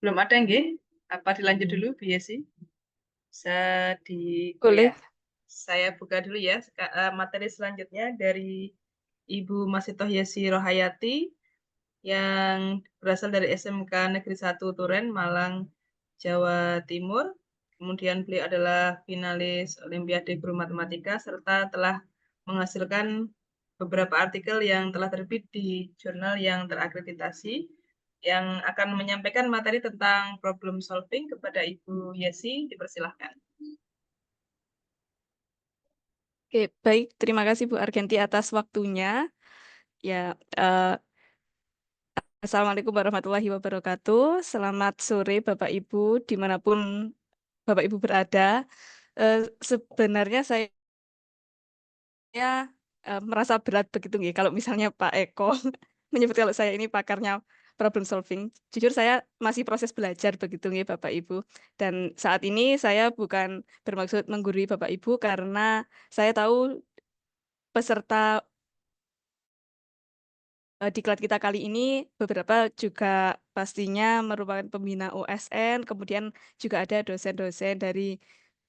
Belum ada nggih? Apa dilanjut dulu, Bu Yesi? Bisa di oh ya, Boleh. saya buka dulu ya materi selanjutnya dari Ibu Masitoh Yesi Rohayati yang berasal dari SMK Negeri 1 Turen, Malang, Jawa Timur. Kemudian beliau adalah finalis Olimpiade Guru Matematika serta telah menghasilkan beberapa artikel yang telah terbit di jurnal yang terakreditasi yang akan menyampaikan materi tentang problem solving kepada Ibu Yesi. Dipersilahkan. Oke, baik. Terima kasih Bu Argenti atas waktunya. Ya, eh, Assalamualaikum warahmatullahi wabarakatuh. Selamat sore Bapak Ibu, dimanapun Bapak Ibu berada. Eh, Sebenarnya saya merasa berat begitu nggih kalau misalnya Pak Eko menyebut kalau saya ini pakarnya problem solving. Jujur saya masih proses belajar begitu nggih Bapak Ibu. Dan saat ini saya bukan bermaksud menggurui Bapak Ibu karena saya tahu peserta diklat kita kali ini beberapa juga pastinya merupakan pembina OSN, kemudian juga ada dosen-dosen dari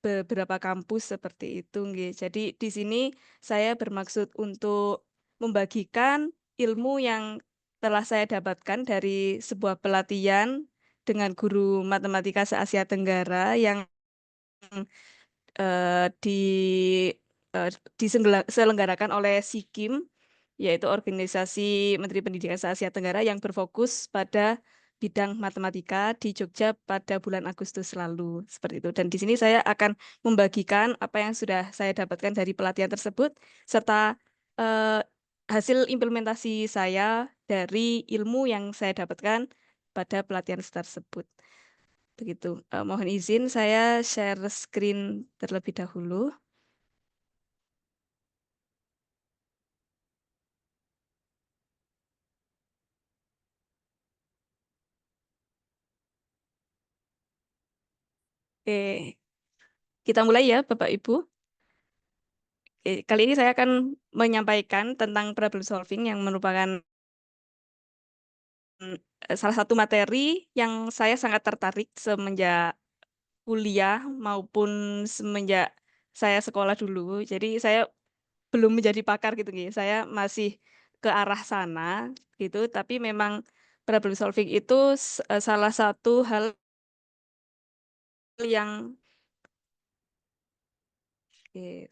beberapa kampus seperti itu, nggih. Jadi di sini saya bermaksud untuk membagikan ilmu yang telah saya dapatkan dari sebuah pelatihan dengan guru matematika se-Asia Tenggara yang eh, di diselenggarakan oleh SIKIM, yaitu Organisasi Menteri Pendidikan se-Asia Tenggara yang berfokus pada bidang matematika di Jogja pada bulan Agustus lalu, seperti itu. Dan di sini saya akan membagikan apa yang sudah saya dapatkan dari pelatihan tersebut serta eh, hasil implementasi saya dari ilmu yang saya dapatkan pada pelatihan tersebut. Begitu. Mohon izin saya share screen terlebih dahulu. Oke, kita mulai ya Bapak Ibu. Kali ini saya akan menyampaikan tentang problem solving yang merupakan salah satu materi yang saya sangat tertarik semenjak kuliah maupun semenjak saya sekolah dulu. Jadi saya belum menjadi pakar gitu gitu. Saya masih ke arah sana gitu, tapi memang problem solving itu salah satu hal yang Oke.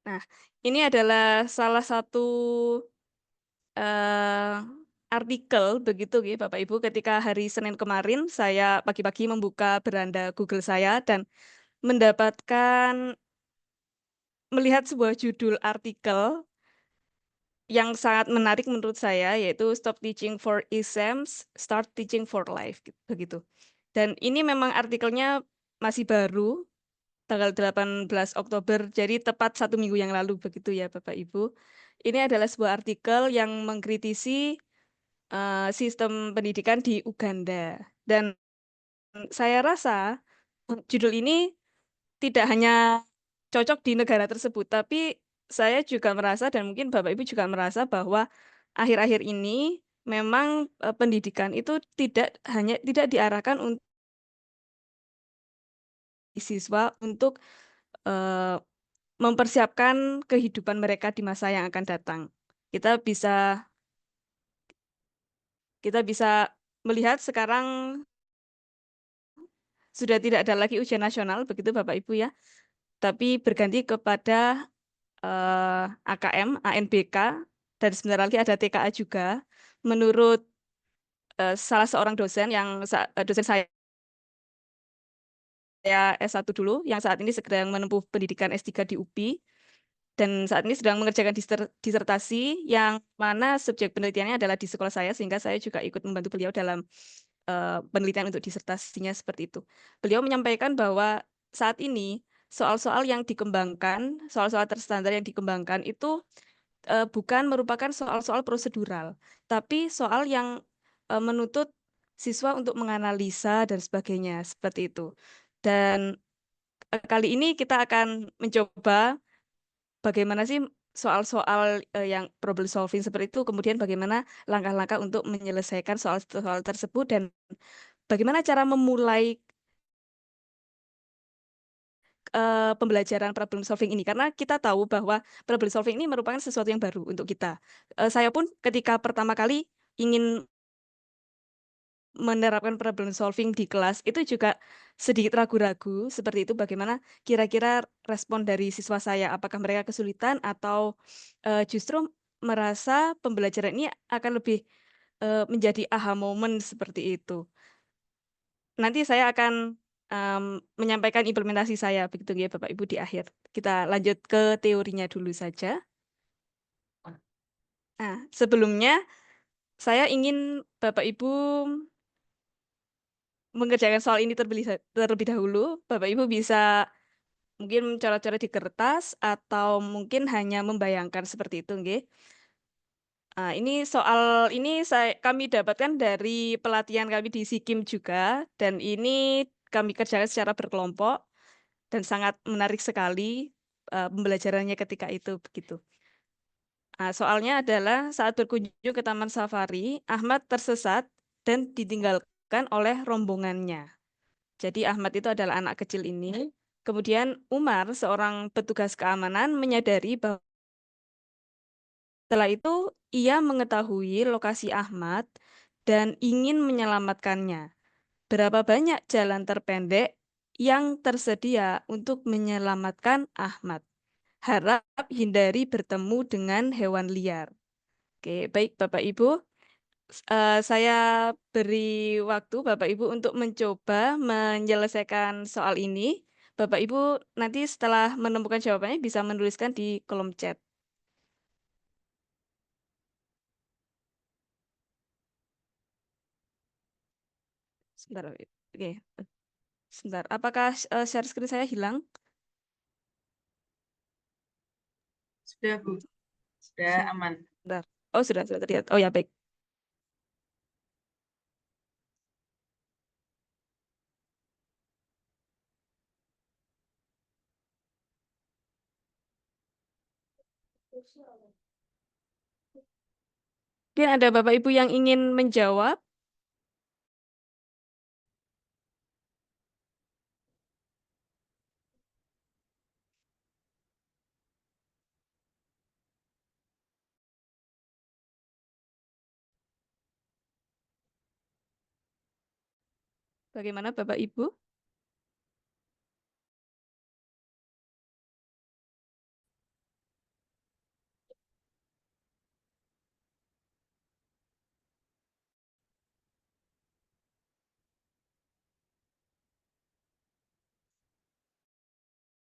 Nah, ini adalah salah satu eh, artikel begitu ya Bapak Ibu ketika hari Senin kemarin saya pagi-pagi membuka beranda Google saya dan mendapatkan melihat sebuah judul artikel yang sangat menarik menurut saya yaitu Stop Teaching for Exams, Start Teaching for Life begitu. Dan ini memang artikelnya masih baru tanggal 18 Oktober, jadi tepat 1 minggu yang lalu begitu ya Bapak Ibu. Ini adalah sebuah artikel yang mengkritisi sistem pendidikan di Uganda. Dan saya rasa judul ini tidak hanya cocok di negara tersebut, tapi saya juga merasa dan mungkin Bapak Ibu juga merasa bahwa akhir-akhir ini memang pendidikan itu tidak diarahkan untuk siswa untuk eh, mempersiapkan kehidupan mereka di masa yang akan datang. Kita bisa kita bisa melihat sekarang sudah tidak ada lagi ujian nasional begitu Bapak Ibu ya, tapi berganti kepada AKM, ANBK, dan sebentar lagi ada TKA juga. Menurut salah seorang dosen dosen saya S1 dulu, yang saat ini sedang menempuh pendidikan S3 di UPI, dan saat ini sedang mengerjakan disertasi yang mana subjek penelitiannya adalah di sekolah saya, sehingga saya juga ikut membantu beliau dalam penelitian untuk disertasinya seperti itu. Beliau menyampaikan bahwa saat ini soal-soal yang dikembangkan, soal-soal terstandar yang dikembangkan itu bukan merupakan soal-soal prosedural, tapi soal yang menuntut siswa untuk menganalisa dan sebagainya, seperti itu. Dan kali ini kita akan mencoba bagaimana sih soal-soal, yang problem solving seperti itu, kemudian bagaimana langkah-langkah untuk menyelesaikan soal-soal tersebut dan bagaimana cara memulai, pembelajaran problem solving ini. Karena kita tahu bahwa problem solving ini merupakan sesuatu yang baru untuk kita. Saya pun ketika pertama kali ingin menerapkan problem solving di kelas, itu juga sedikit ragu-ragu seperti itu, bagaimana kira-kira respon dari siswa saya, apakah mereka kesulitan atau, justru merasa pembelajaran ini akan lebih, menjadi aha moment seperti itu. Nanti saya akan, menyampaikan implementasi saya begitu ya Bapak Ibu di akhir. Kita lanjut ke teorinya dulu saja. Nah, sebelumnya saya ingin Bapak Ibu mengerjakan soal ini terlebih dahulu. Bapak Ibu bisa mungkin coret-coret di kertas atau mungkin hanya membayangkan seperti itu nggih. Ini soal ini kami dapatkan dari pelatihan kami di Sikim juga dan ini kami kerjakan secara berkelompok dan sangat menarik sekali, pembelajarannya ketika itu, begitu. Soalnya adalah saat berkunjung ke taman safari, Ahmad tersesat dan ditinggalkan oleh rombongannya. Jadi Ahmad itu adalah anak kecil ini. Kemudian Umar, seorang petugas keamanan, menyadari bahwa setelah itu ia mengetahui lokasi Ahmad dan ingin menyelamatkannya. Berapa banyak jalan terpendek yang tersedia untuk menyelamatkan Ahmad? Harap hindari bertemu dengan hewan liar. Oke, baik Bapak Ibu. Saya beri waktu Bapak Ibu untuk mencoba menyelesaikan soal ini. Bapak Ibu nanti setelah menemukan jawabannya bisa menuliskan di kolom chat. Sebentar, Bapak Ibu. Oke, sebentar. Apakah share screen saya hilang? Sudah, Bu. Sudah aman. Sebentar. Oh, sudah terlihat. Oh ya, baik. Mungkin ada Bapak Ibu yang ingin menjawab? Bagaimana Bapak Ibu?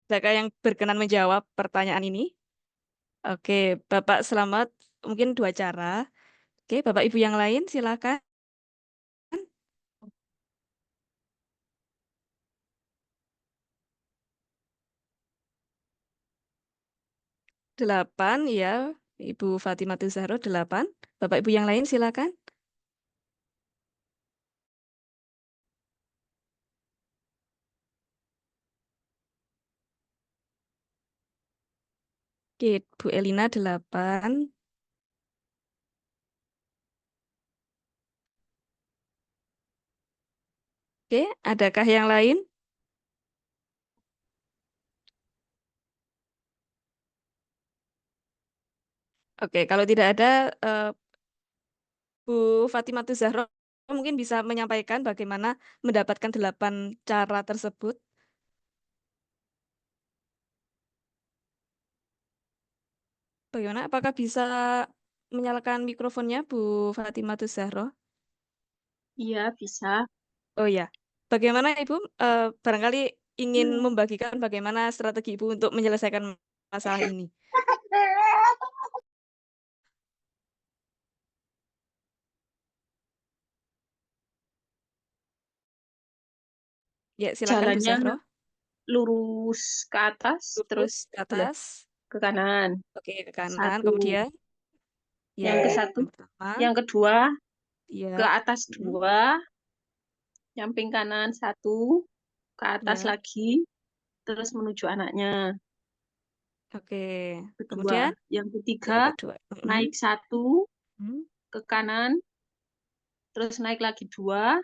Adakah yang berkenan menjawab pertanyaan ini? Oke, Bapak Selamat, mungkin dua cara. Oke, Bapak Ibu yang lain silakan. 8 ya, Ibu Fatimah Zahro 8. Bapak Ibu yang lain silakan. Oke, Bu Elina 8. Oke, adakah yang lain? Oke, kalau tidak ada, Bu Fatimah Zahro mungkin bisa menyampaikan bagaimana mendapatkan 8 cara tersebut. Bagaimana? Apakah bisa menyalakan mikrofonnya, Bu Fatimah Zahro? Iya, bisa. Oh ya, bagaimana Ibu, barangkali ingin membagikan bagaimana strategi Ibu untuk menyelesaikan masalah ini? Ya, silakan Bu Jalannya Zahro. lurus ke atas, terus Lurus ke belah atas, ke kanan. oke ke kanan, Satu. kemudian Yang ya ke satu, yang pertama, yang kedua ke ya, atas mm, 2, nyamping kanan 1, ke atas ya, lagi, terus menuju anaknya. Oke. kedua. Kemudian Yang yang ketiga, kedua. naik 1 Hmm. ke kanan, terus naik lagi 2,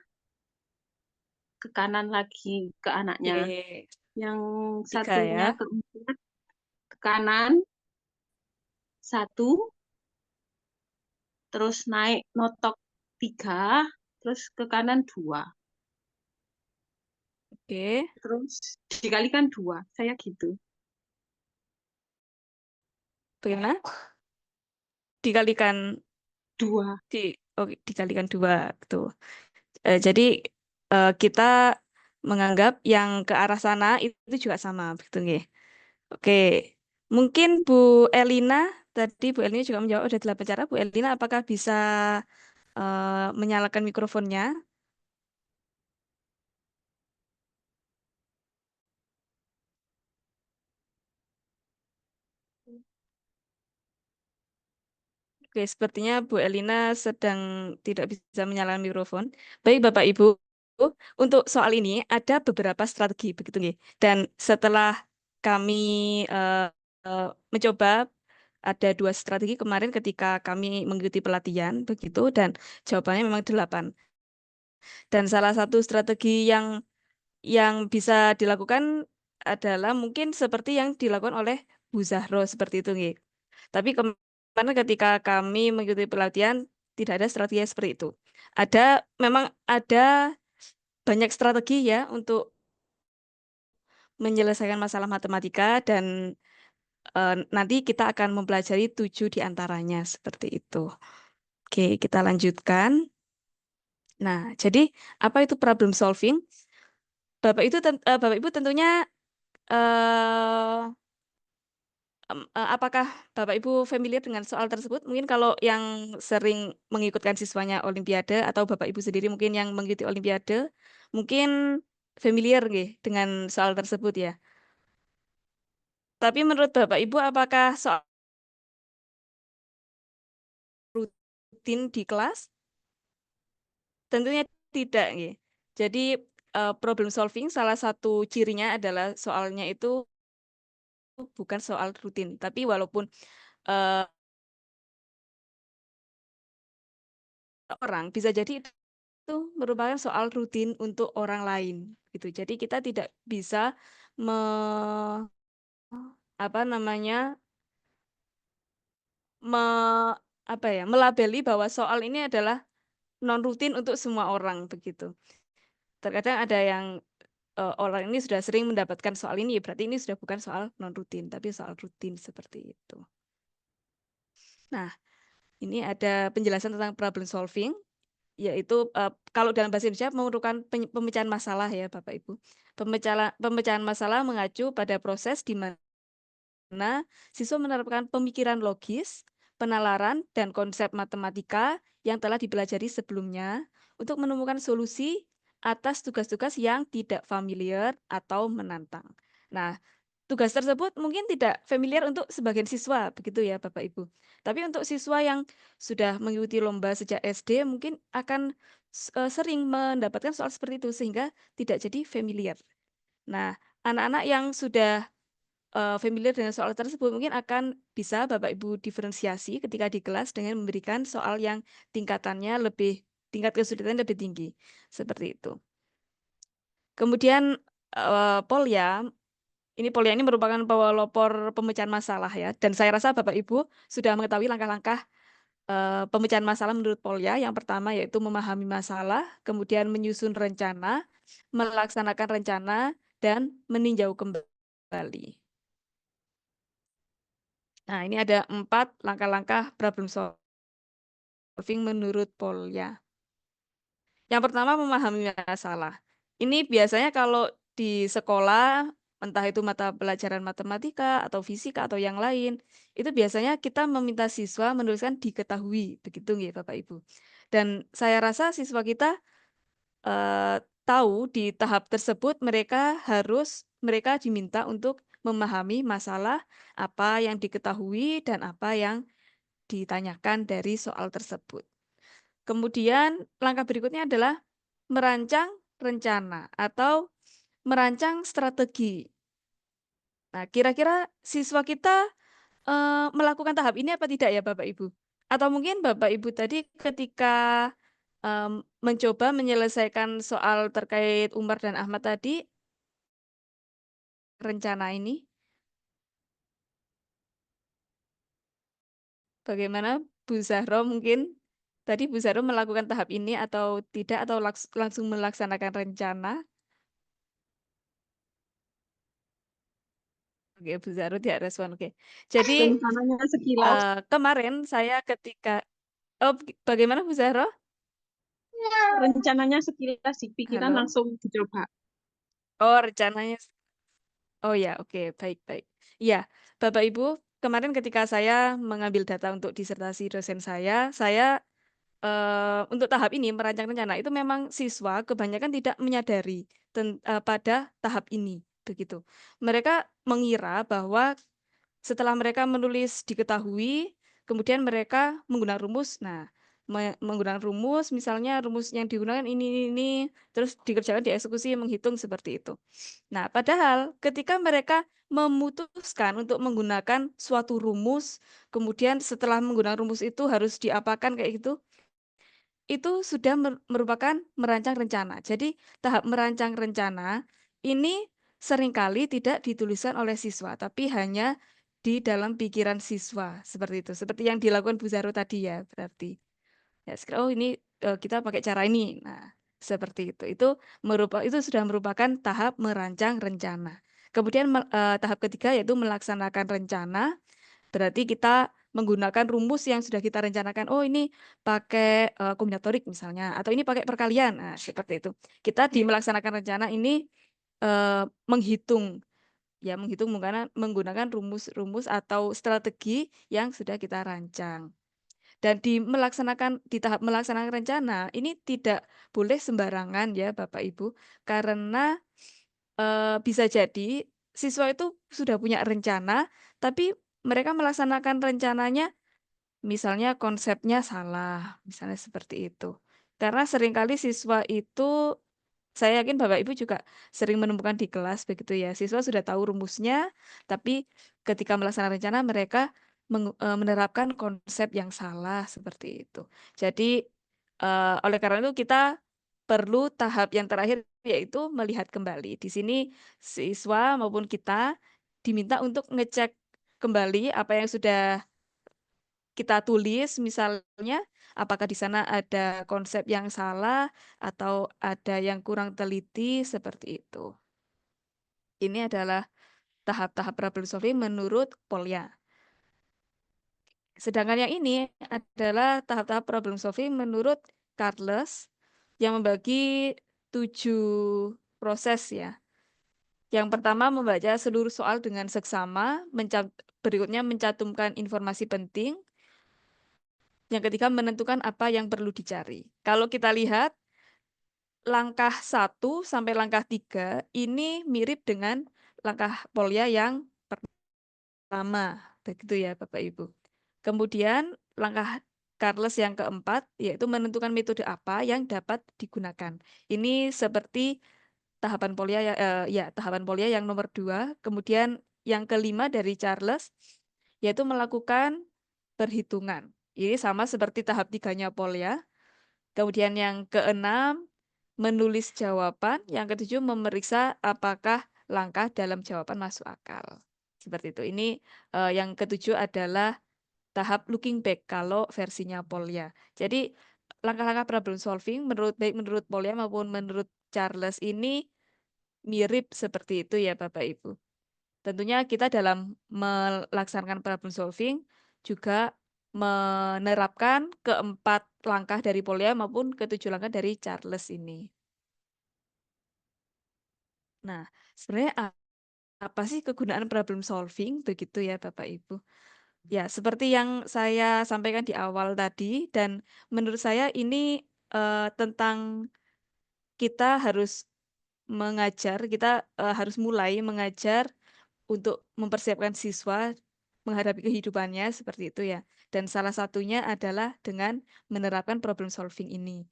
ke kanan lagi ke anaknya. Oke. Yang 3 satunya ya. keempat, ke kanan 1, terus naik notok 3, terus ke kanan 2. Oke. Terus dikalikan 2. Saya gitu. Bagaimana? Dikalikan 2. dikalikan 2 tuh. Jadi kita menganggap yang ke arah sana itu juga sama, begitu nggih? Oke. Mungkin Bu Elina, tadi Bu Elina juga menjawab ada 8 cara. Bu Elina apakah bisa menyalakan mikrofonnya? Oke, sepertinya Bu Elina sedang tidak bisa menyalakan mikrofon. Baik, Bapak Ibu, untuk soal ini ada beberapa strategi, begitu nggih. Dan setelah kami eh, mencoba ada 2 strategi kemarin ketika kami mengikuti pelatihan, begitu, dan jawabannya memang 8. Dan salah satu strategi yang bisa dilakukan adalah mungkin seperti yang dilakukan oleh Bu Zahro seperti itu nggih. Tapi kemarin ketika kami mengikuti pelatihan tidak ada strategi seperti itu. Memang ada banyak strategi ya untuk menyelesaikan masalah matematika dan nanti kita akan mempelajari 7 di antaranya seperti itu. Oke, kita lanjutkan. Nah, jadi apa itu problem solving? Bapak Ibu tentunya eh, apakah Bapak Ibu familiar dengan soal tersebut? Mungkin kalau yang sering mengikutkan siswanya Olimpiade atau Bapak Ibu sendiri mungkin yang mengikuti Olimpiade, mungkin familiar nggih dengan soal tersebut ya. Tapi menurut Bapak Ibu apakah soal rutin di kelas? Tentunya tidak nggih. Jadi problem solving salah satu cirinya adalah soalnya itu bukan soal rutin, tapi walaupun eh, orang bisa jadi itu merupakan soal rutin untuk orang lain gitu. Jadi kita tidak bisa me, apa namanya me, melabeli bahwa soal ini adalah non rutin untuk semua orang begitu. Terkadang ada yang orang ini sudah sering mendapatkan soal ini, berarti ini sudah bukan soal non rutin, tapi soal rutin seperti itu. Nah, ini ada penjelasan tentang problem solving, yaitu kalau dalam bahasa Indonesia memerlukan pemecahan masalah ya Bapak Ibu. Pemecahan masalah mengacu pada proses di mana siswa menerapkan pemikiran logis, penalaran, dan konsep matematika yang telah dipelajari sebelumnya untuk menemukan solusi atas tugas-tugas yang tidak familiar atau menantang. Nah, tugas tersebut mungkin tidak familiar untuk sebagian siswa, begitu ya Bapak Ibu. Tapi untuk siswa yang sudah mengikuti lomba sejak SD mungkin akan sering mendapatkan soal seperti itu sehingga tidak jadi familiar. Nah, anak-anak yang sudah familiar dengan soal tersebut mungkin akan bisa Bapak Ibu diferensiasi ketika di kelas dengan memberikan soal yang tingkat kesulitannya lebih tinggi. Seperti itu. Kemudian Polya ini merupakan pelopor pemecahan masalah ya. Dan saya rasa Bapak Ibu sudah mengetahui langkah-langkah pemecahan masalah menurut Polya. Yang pertama yaitu memahami masalah, kemudian menyusun rencana, melaksanakan rencana, dan meninjau kembali. Nah, ini ada 4 langkah-langkah problem solving menurut Polya. Yang pertama memahami masalah. Ini biasanya kalau di sekolah, entah itu mata pelajaran matematika atau fisika atau yang lain, itu biasanya kita meminta siswa menuliskan diketahui, begitu nggih Bapak Ibu. Dan saya rasa siswa kita tahu di tahap tersebut mereka diminta untuk memahami masalah apa yang diketahui dan apa yang ditanyakan dari soal tersebut. Kemudian langkah berikutnya adalah merancang rencana atau merancang strategi. Nah, kira-kira siswa kita, melakukan tahap ini apa tidak ya Bapak Ibu? Atau mungkin Bapak Ibu tadi ketika, mencoba menyelesaikan soal terkait Umar dan Ahmad tadi, rencana ini, bagaimana Bu Zahro mungkin? Tadi Bu Zahro melakukan tahap ini atau tidak, atau langsung melaksanakan rencana? Oke, Bu Zahro tidak respon, oke. Jadi, Rencananya sekilas. kemarin saya ketika bagaimana Bu Zahro? Rencananya sekilas di pikiran Halo? langsung dicoba. Oh, rencananya oh ya, oke, baik baik. Iya, Bapak Ibu, kemarin ketika saya mengambil data untuk disertasi dosen saya, untuk tahap ini merancang rencana itu memang siswa kebanyakan tidak menyadari pada tahap ini, begitu. Mereka mengira bahwa setelah mereka menulis diketahui, kemudian mereka menggunakan rumus. Nah, menggunakan rumus, misalnya rumus yang digunakan ini, terus dikerjakan, dieksekusi, menghitung seperti itu. Nah, padahal ketika mereka memutuskan untuk menggunakan suatu rumus, kemudian setelah menggunakan rumus itu harus diapakan kayak gitu, itu sudah merupakan merancang rencana. Jadi, tahap merancang rencana ini seringkali tidak dituliskan oleh siswa, tapi hanya di dalam pikiran siswa, seperti itu. Seperti yang dilakukan Bu Zahro tadi ya, berarti. Ya, oh ini kita pakai cara ini. Nah, seperti itu. Itu sudah merupakan tahap merancang rencana. Kemudian tahap ketiga yaitu melaksanakan rencana. Berarti kita menggunakan rumus yang sudah kita rencanakan. Oh, ini pakai kombinatorik misalnya, atau ini pakai perkalian. Nah, seperti itu. Kita di melaksanakan rencana ini menghitung, ya menghitung menggunakan rumus-rumus atau strategi yang sudah kita rancang. Dan di tahap melaksanakan rencana ini tidak boleh sembarangan ya Bapak Ibu, karena bisa jadi siswa itu sudah punya rencana, tapi mereka melaksanakan rencananya misalnya konsepnya salah, misalnya seperti itu. Karena seringkali siswa itu, saya yakin Bapak Ibu juga sering menemukan di kelas begitu ya, siswa sudah tahu rumusnya, tapi ketika melaksanakan rencana mereka menerapkan konsep yang salah seperti itu. Jadi, oleh karena itu kita perlu tahap yang terakhir yaitu melihat kembali. Di sini siswa maupun kita diminta untuk ngecek kembali apa yang sudah kita tulis, misalnya apakah di sana ada konsep yang salah atau ada yang kurang teliti, seperti itu. Ini adalah tahap-tahap problem solving menurut Polya. Sedangkan yang ini adalah tahap-tahap problem solving menurut Carles yang membagi 7 proses ya. Yang pertama membaca seluruh soal dengan seksama, berikutnya mencantumkan informasi penting, yang ketiga menentukan apa yang perlu dicari. Kalau kita lihat langkah 1 sampai langkah 3 ini mirip dengan langkah Polya yang pertama, begitu ya Bapak Ibu. Kemudian langkah Carles yang keempat yaitu menentukan metode apa yang dapat digunakan. Ini seperti tahapan Polya tahapan Polya yang nomor 2. Kemudian yang kelima dari Charles yaitu melakukan perhitungan. Ini sama seperti tahap 3-nya Polya. Kemudian yang keenam menulis jawaban, yang ketujuh memeriksa apakah langkah dalam jawaban masuk akal. Seperti itu. Ini yang ketujuh adalah tahap looking back kalau versinya Polya. Jadi langkah-langkah problem solving baik menurut Polya maupun menurut Charles ini mirip seperti itu ya Bapak Ibu. Tentunya kita dalam melaksanakan problem solving juga menerapkan keempat langkah dari Polya maupun ketujuh langkah dari Charles ini. Nah, sebenarnya apa sih kegunaan problem solving begitu ya Bapak Ibu? Ya, seperti yang saya sampaikan di awal tadi dan menurut saya ini tentang kita harus mengajar, kita harus mulai mengajar untuk mempersiapkan siswa menghadapi kehidupannya seperti itu ya. Dan salah satunya adalah dengan menerapkan problem solving ini.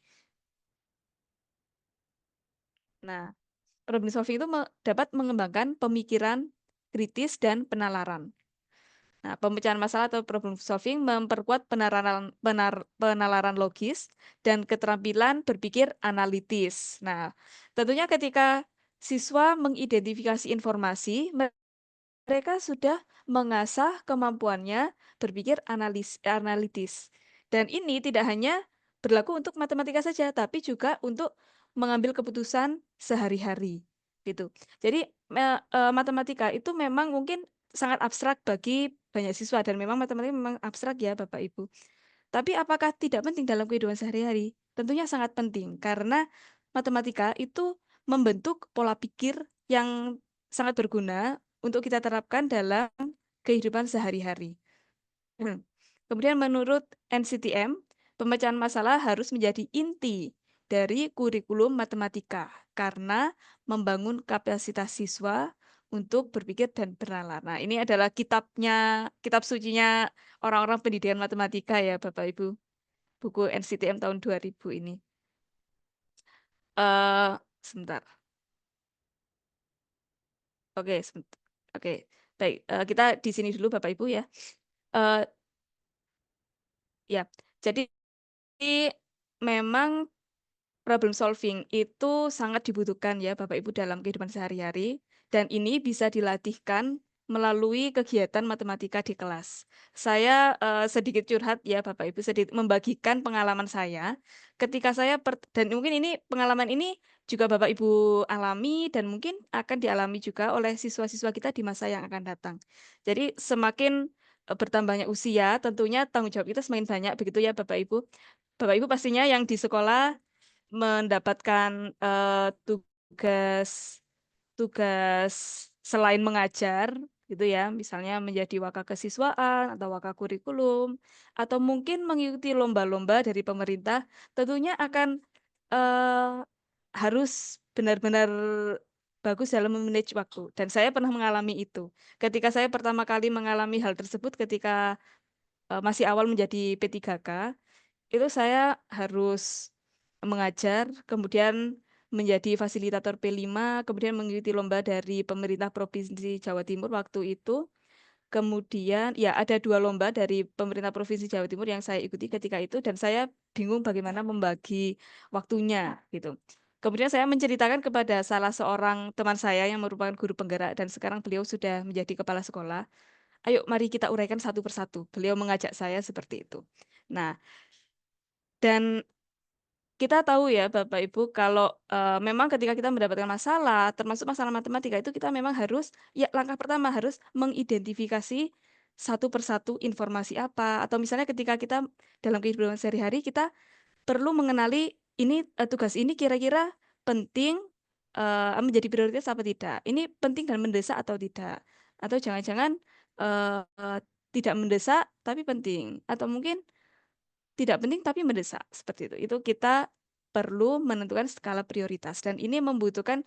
Nah, problem solving itu dapat mengembangkan pemikiran kritis, dan penalaran. Nah, pemecahan masalah atau problem solving memperkuat penalaran logis dan keterampilan berpikir analitis. Nah, tentunya ketika siswa mengidentifikasi informasi, mereka sudah mengasah kemampuannya berpikir analitis. Dan ini tidak hanya berlaku untuk matematika saja, tapi juga untuk mengambil keputusan sehari-hari, gitu. Jadi matematika itu memang mungkin sangat abstrak bagi banyak siswa dan memang matematika memang abstrak ya Bapak Ibu. Tapi apakah tidak penting dalam kehidupan sehari-hari? Tentunya sangat penting karena matematika itu membentuk pola pikir yang sangat berguna untuk kita terapkan dalam kehidupan sehari-hari. Kemudian menurut NCTM, pemecahan masalah harus menjadi inti dari kurikulum matematika karena membangun kapasitas siswa untuk berpikir dan bernalar. Nah, ini adalah kitab sucinya orang-orang pendidikan matematika ya, Bapak Ibu. Buku NCTM tahun 2000 ini. Sebentar. Oke, sebentar. Oke, baik. Kita di sini dulu Bapak Ibu ya. Eh, ya, jadi memang problem solving itu sangat dibutuhkan ya Bapak Ibu dalam kehidupan sehari-hari dan ini bisa dilatihkan melalui kegiatan matematika di kelas. Saya sedikit curhat ya Bapak Ibu, sedikit membagikan pengalaman saya ketika saya dan mungkin ini pengalaman ini juga Bapak Ibu alami dan mungkin akan dialami juga oleh siswa-siswa kita di masa yang akan datang. Jadi semakin bertambahnya usia, tentunya tanggung jawab kita semakin banyak begitu ya Bapak Ibu. Bapak Ibu pastinya yang di sekolah mendapatkan tugas selain mengajar gitu ya, misalnya menjadi wakakesiswaan atau wakakurikulum atau mungkin mengikuti lomba-lomba dari pemerintah, tentunya akan harus benar-benar bagus dalam memanage waktu. Dan saya pernah mengalami itu. Ketika saya pertama kali mengalami hal tersebut ketika masih awal menjadi P3K, itu saya harus mengajar, kemudian menjadi fasilitator P5, kemudian mengikuti lomba dari pemerintah Provinsi Jawa Timur waktu itu. Kemudian ya ada 2 lomba dari pemerintah Provinsi Jawa Timur yang saya ikuti ketika itu dan saya bingung bagaimana membagi waktunya gitu. Kemudian saya menceritakan kepada salah seorang teman saya yang merupakan guru penggerak dan sekarang beliau sudah menjadi kepala sekolah. Ayo mari kita uraikan satu persatu. Beliau mengajak saya seperti itu. Nah, dan kita tahu ya Bapak Ibu kalau memang ketika kita mendapatkan masalah, termasuk masalah matematika itu kita memang harus, ya langkah pertama harus mengidentifikasi satu persatu informasi apa, atau misalnya ketika kita dalam kehidupan sehari-hari kita perlu mengenali ini tugas ini kira-kira penting menjadi prioritas apa tidak, ini penting dan mendesak atau tidak, atau jangan-jangan tidak mendesak tapi penting, atau mungkin tidak penting tapi mendesak, seperti itu. Itu kita perlu menentukan skala prioritas dan ini membutuhkan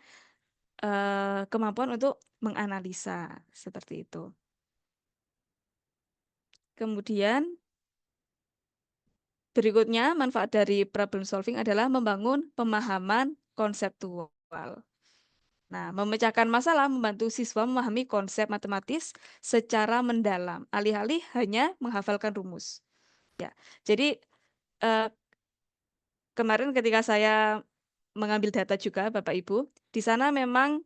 kemampuan untuk menganalisa, seperti itu. Kemudian berikutnya manfaat dari problem solving adalah membangun pemahaman konseptual. Nah, memecahkan masalah membantu siswa memahami konsep matematis secara mendalam, alih-alih hanya menghafalkan rumus. Ya, jadi kemarin ketika saya mengambil data juga Bapak Ibu, di sana memang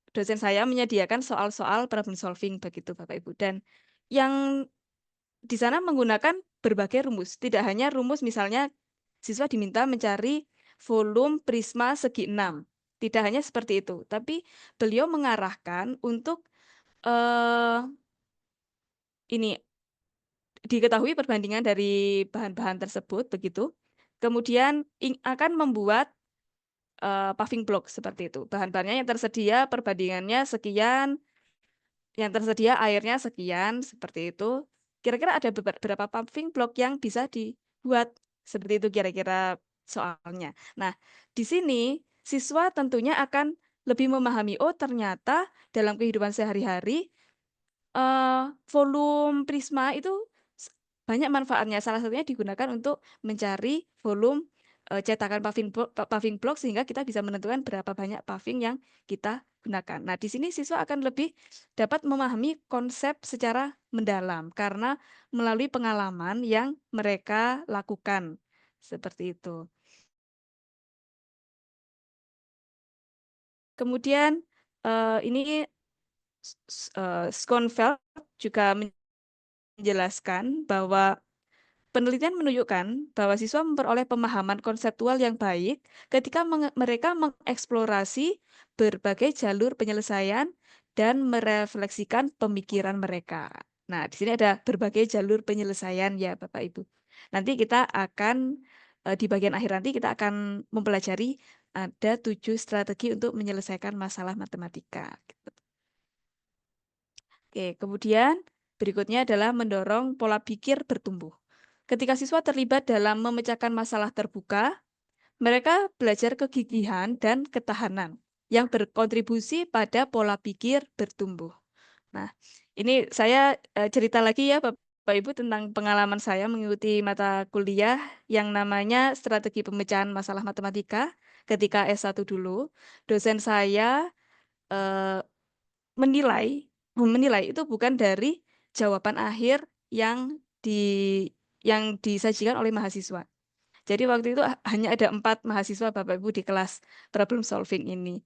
dosen saya menyediakan soal-soal problem solving begitu Bapak Ibu. Dan yang di sana menggunakan berbagai rumus, tidak hanya rumus misalnya siswa diminta mencari volume prisma segi 6. Tidak hanya seperti itu, tapi beliau mengarahkan untuk ini diketahui perbandingan dari bahan-bahan tersebut begitu. Kemudian akan membuat paving block seperti itu. Bahan-bahannya yang tersedia perbandingannya sekian, yang tersedia airnya sekian, seperti itu. Kira-kira ada beberapa paving block yang bisa dibuat seperti itu kira-kira soalnya. Nah, di sini siswa tentunya akan lebih memahami, oh ternyata dalam kehidupan sehari-hari volume prisma itu banyak manfaatnya. Salah satunya digunakan untuk mencari volume cetakan paving block sehingga kita bisa menentukan berapa banyak paving yang kita gunakan. Nah, di sini siswa akan lebih dapat memahami konsep secara mendalam karena melalui pengalaman yang mereka lakukan. Seperti itu. Kemudian ini Schoenfeld juga menjelaskan bahwa penelitian menunjukkan bahwa siswa memperoleh pemahaman konseptual yang baik ketika mereka mengeksplorasi berbagai jalur penyelesaian dan merefleksikan pemikiran mereka. Nah, di sini ada berbagai jalur penyelesaian ya, Bapak Ibu. Nanti kita akan di bagian akhir nanti kita akan mempelajari ada 7 strategi untuk menyelesaikan masalah matematika. Gitu. Oke, kemudian berikutnya adalah mendorong pola pikir bertumbuh. Ketika siswa terlibat dalam memecahkan masalah terbuka, mereka belajar kegigihan dan ketahanan yang berkontribusi pada pola pikir bertumbuh. Nah, ini saya cerita lagi ya Bapak Ibu tentang pengalaman saya mengikuti mata kuliah yang namanya Strategi Pemecahan Masalah Matematika ketika S1 dulu. Dosen saya eh, menilai itu bukan dari jawaban akhir yang di yang disajikan oleh mahasiswa. Jadi waktu itu hanya ada 4 mahasiswa Bapak Ibu di kelas problem solving ini.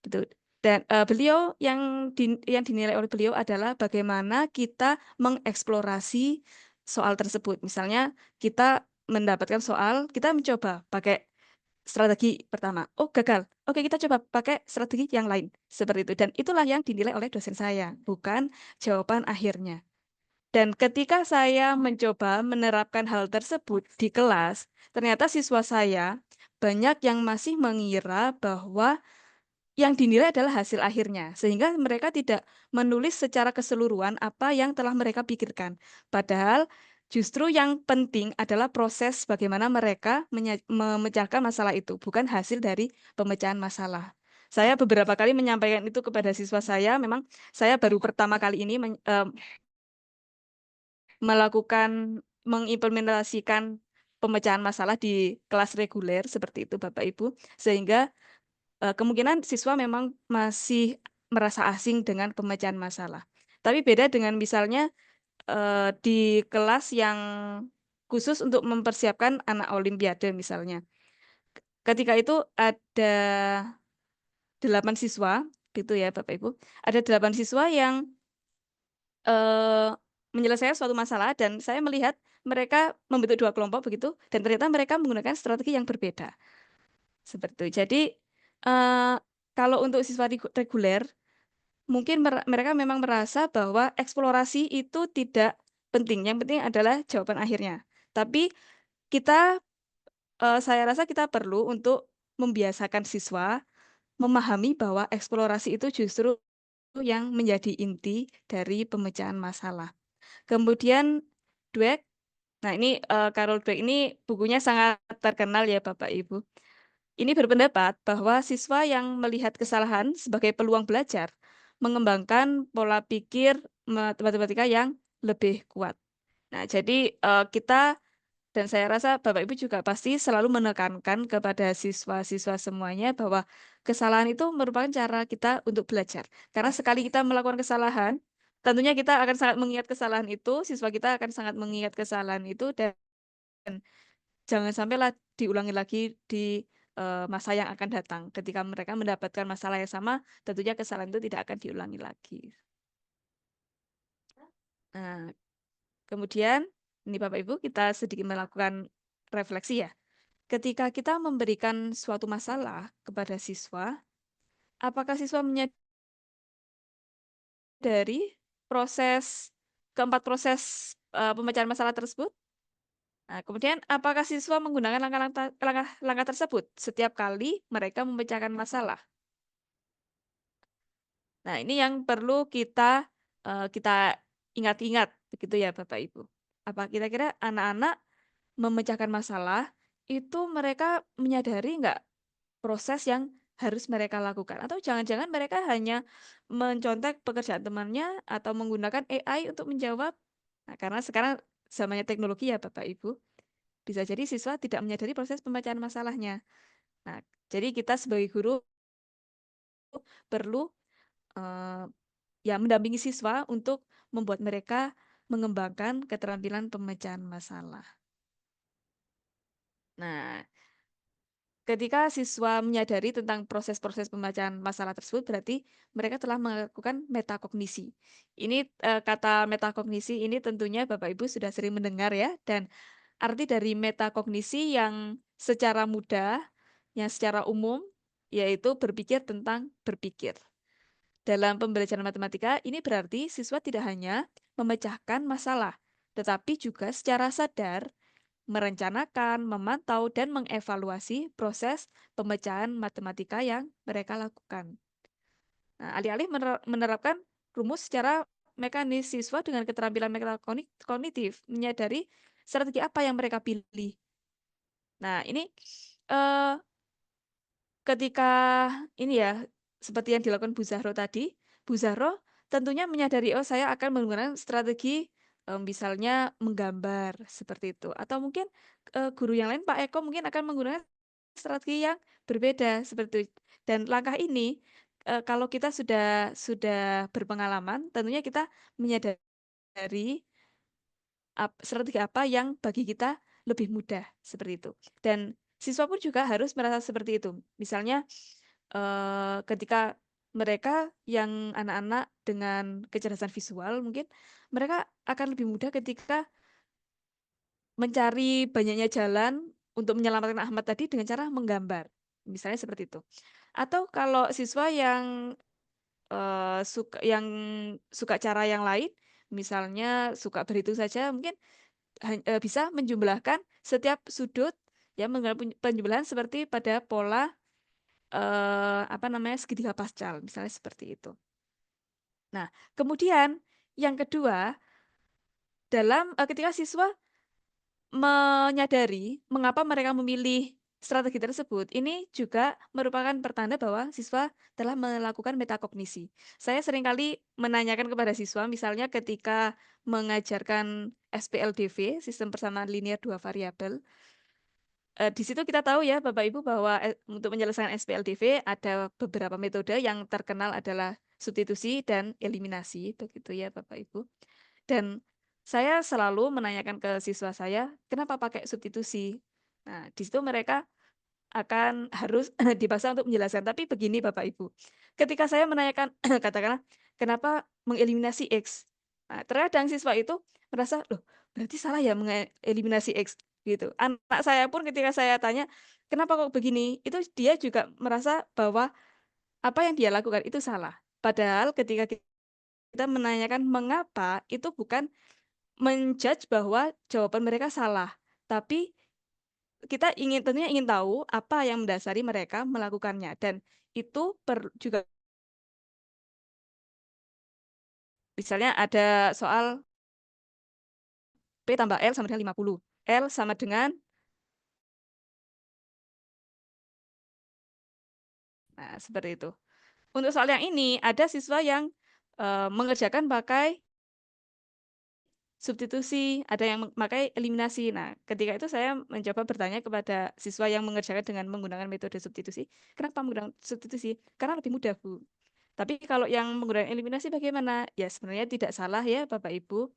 Betul. Dan beliau yang dinilai oleh beliau adalah bagaimana kita mengeksplorasi soal tersebut. Misalnya kita mendapatkan soal, kita mencoba pakai strategi pertama. Oh, gagal. Oke, kita coba pakai strategi yang lain. Seperti itu. Dan itulah yang dinilai oleh dosen saya, bukan jawaban akhirnya. Dan ketika saya mencoba menerapkan hal tersebut di kelas, ternyata siswa saya banyak yang masih mengira bahwa yang dinilai adalah hasil akhirnya, sehingga mereka tidak menulis secara keseluruhan apa yang telah mereka pikirkan. Padahal justru yang penting adalah proses bagaimana mereka memecahkan masalah itu, bukan hasil dari pemecahan masalah. Saya beberapa kali menyampaikan itu kepada siswa saya, memang saya baru pertama kali ini mengimplementasikan pemecahan masalah di kelas reguler seperti itu Bapak Ibu, sehingga kemungkinan siswa memang masih merasa asing dengan pemecahan masalah. Tapi beda dengan misalnya di kelas yang khusus untuk mempersiapkan anak olimpiade misalnya. Ketika itu ada 8 siswa, gitu ya Bapak Ibu. Ada 8 siswa yang menyelesaikan suatu masalah dan saya melihat mereka membentuk 2 kelompok begitu dan ternyata mereka menggunakan strategi yang berbeda. Seperti itu. Jadi kalau untuk siswa reguler mungkin mereka memang merasa bahwa eksplorasi itu tidak penting. Yang penting adalah jawaban akhirnya. Tapi saya rasa kita perlu untuk membiasakan siswa memahami bahwa eksplorasi itu justru yang menjadi inti dari pemecahan masalah. Kemudian Dweck, nah ini Carol Dweck ini bukunya sangat terkenal ya Bapak Ibu. Ini berpendapat bahwa siswa yang melihat kesalahan sebagai peluang belajar mengembangkan pola pikir matematika yang lebih kuat. Nah, jadi kita dan saya rasa Bapak Ibu juga pasti selalu menekankan kepada siswa-siswa semuanya bahwa kesalahan itu merupakan cara kita untuk belajar. Karena sekali kita melakukan kesalahan, tentunya kita akan sangat mengingat kesalahan itu, siswa kita akan sangat mengingat kesalahan itu dan jangan sampailah diulangi lagi di masa yang akan datang. Ketika mereka mendapatkan masalah yang sama, tentunya kesalahan itu tidak akan diulangi lagi. Nah, kemudian ini Bapak Ibu kita sedikit melakukan refleksi ya. Ketika kita memberikan suatu masalah kepada siswa, apakah siswa menyadari keempat proses pemecahan masalah tersebut? Nah, kemudian apakah siswa menggunakan langkah-langkah tersebut setiap kali mereka memecahkan masalah? Nah, ini yang perlu kita ingat-ingat begitu ya Bapak Ibu. Apa kira-kira anak-anak memecahkan masalah itu mereka menyadari nggak proses yang harus mereka lakukan? Atau jangan-jangan mereka hanya mencontek pekerjaan temannya atau menggunakan AI untuk menjawab? Nah, karena sekarang zamannya teknologi ya Bapak Ibu. Bisa jadi siswa tidak menyadari proses pemecahan masalahnya. Nah, jadi kita sebagai guru perlu ya mendampingi siswa untuk membuat mereka mengembangkan keterampilan pemecahan masalah. Nah, ketika siswa menyadari tentang proses-proses pemecahan masalah tersebut, berarti mereka telah melakukan metakognisi. Ini kata metakognisi ini tentunya Bapak Ibu sudah sering mendengar ya, dan arti dari metakognisi yang secara mudah, yang secara umum, yaitu berpikir tentang berpikir. Dalam pembelajaran matematika, ini berarti siswa tidak hanya memecahkan masalah, tetapi juga secara sadar merencanakan, memantau, dan mengevaluasi proses pemecahan matematika yang mereka lakukan. Nah, alih-alih menerapkan rumus secara mekanis, siswa dengan keterampilan metakognitif menyadari strategi apa yang mereka pilih. Nah, ini eh, ketika ini ya, seperti yang dilakukan Bu Zahro tadi, Bu Zahro tentunya menyadari, oh saya akan menggunakan strategi misalnya menggambar seperti itu. Atau mungkin guru yang lain, Pak Eko mungkin akan menggunakan strategi yang berbeda seperti itu. Dan langkah ini kalau kita sudah berpengalaman, tentunya kita menyadari strategi apa yang bagi kita lebih mudah seperti itu. Dan siswa pun juga harus merasa seperti itu. Misalnya ketika mereka yang anak-anak dengan kecerdasan visual mungkin mereka akan lebih mudah ketika mencari banyaknya jalan untuk menyelamatkan Ahmad tadi dengan cara menggambar. Misalnya seperti itu. Atau kalau siswa yang suka cara yang lain, misalnya suka berhitung saja, mungkin bisa menjumlahkan setiap sudut ya menggunakan penjumlahan seperti pada pola apa namanya segitiga pascal misalnya seperti itu. Nah, kemudian yang kedua dalam ketika siswa menyadari mengapa mereka memilih strategi tersebut, ini juga merupakan pertanda bahwa siswa telah melakukan metakognisi. Saya seringkali menanyakan kepada siswa, misalnya ketika mengajarkan SPLDV, sistem persamaan linear dua variabel, di situ kita tahu ya Bapak Ibu bahwa untuk menyelesaikan SPLDV ada beberapa metode yang terkenal adalah substitusi dan eliminasi, begitu ya Bapak Ibu. Dan saya selalu menanyakan ke siswa saya, kenapa pakai substitusi? Nah, di situ mereka akan harus dipaksa untuk menjelaskan. Tapi begini Bapak Ibu, ketika saya menanyakan katakanlah kenapa mengeliminasi X? Nah, terkadang siswa itu merasa, loh berarti salah ya mengeliminasi X gitu. Anak saya pun ketika saya tanya, kenapa kok begini? Itu dia juga merasa bahwa apa yang dia lakukan itu salah. Padahal ketika kita menanyakan mengapa, itu bukan menjudge bahwa jawaban mereka salah, tapi kita tentunya ingin tahu apa yang mendasari mereka melakukannya, dan itu juga misalnya ada soal P tambah L sama dengan 50, L sama dengan, nah seperti itu. Untuk soal yang ini ada siswa yang mengerjakan pakai substitusi, ada yang memakai eliminasi. Nah, ketika itu saya mencoba bertanya kepada siswa yang mengerjakan dengan menggunakan metode substitusi, kenapa menggunakan substitusi? Karena lebih mudah, Bu. Tapi kalau yang menggunakan eliminasi bagaimana? Ya sebenarnya tidak salah ya Bapak Ibu.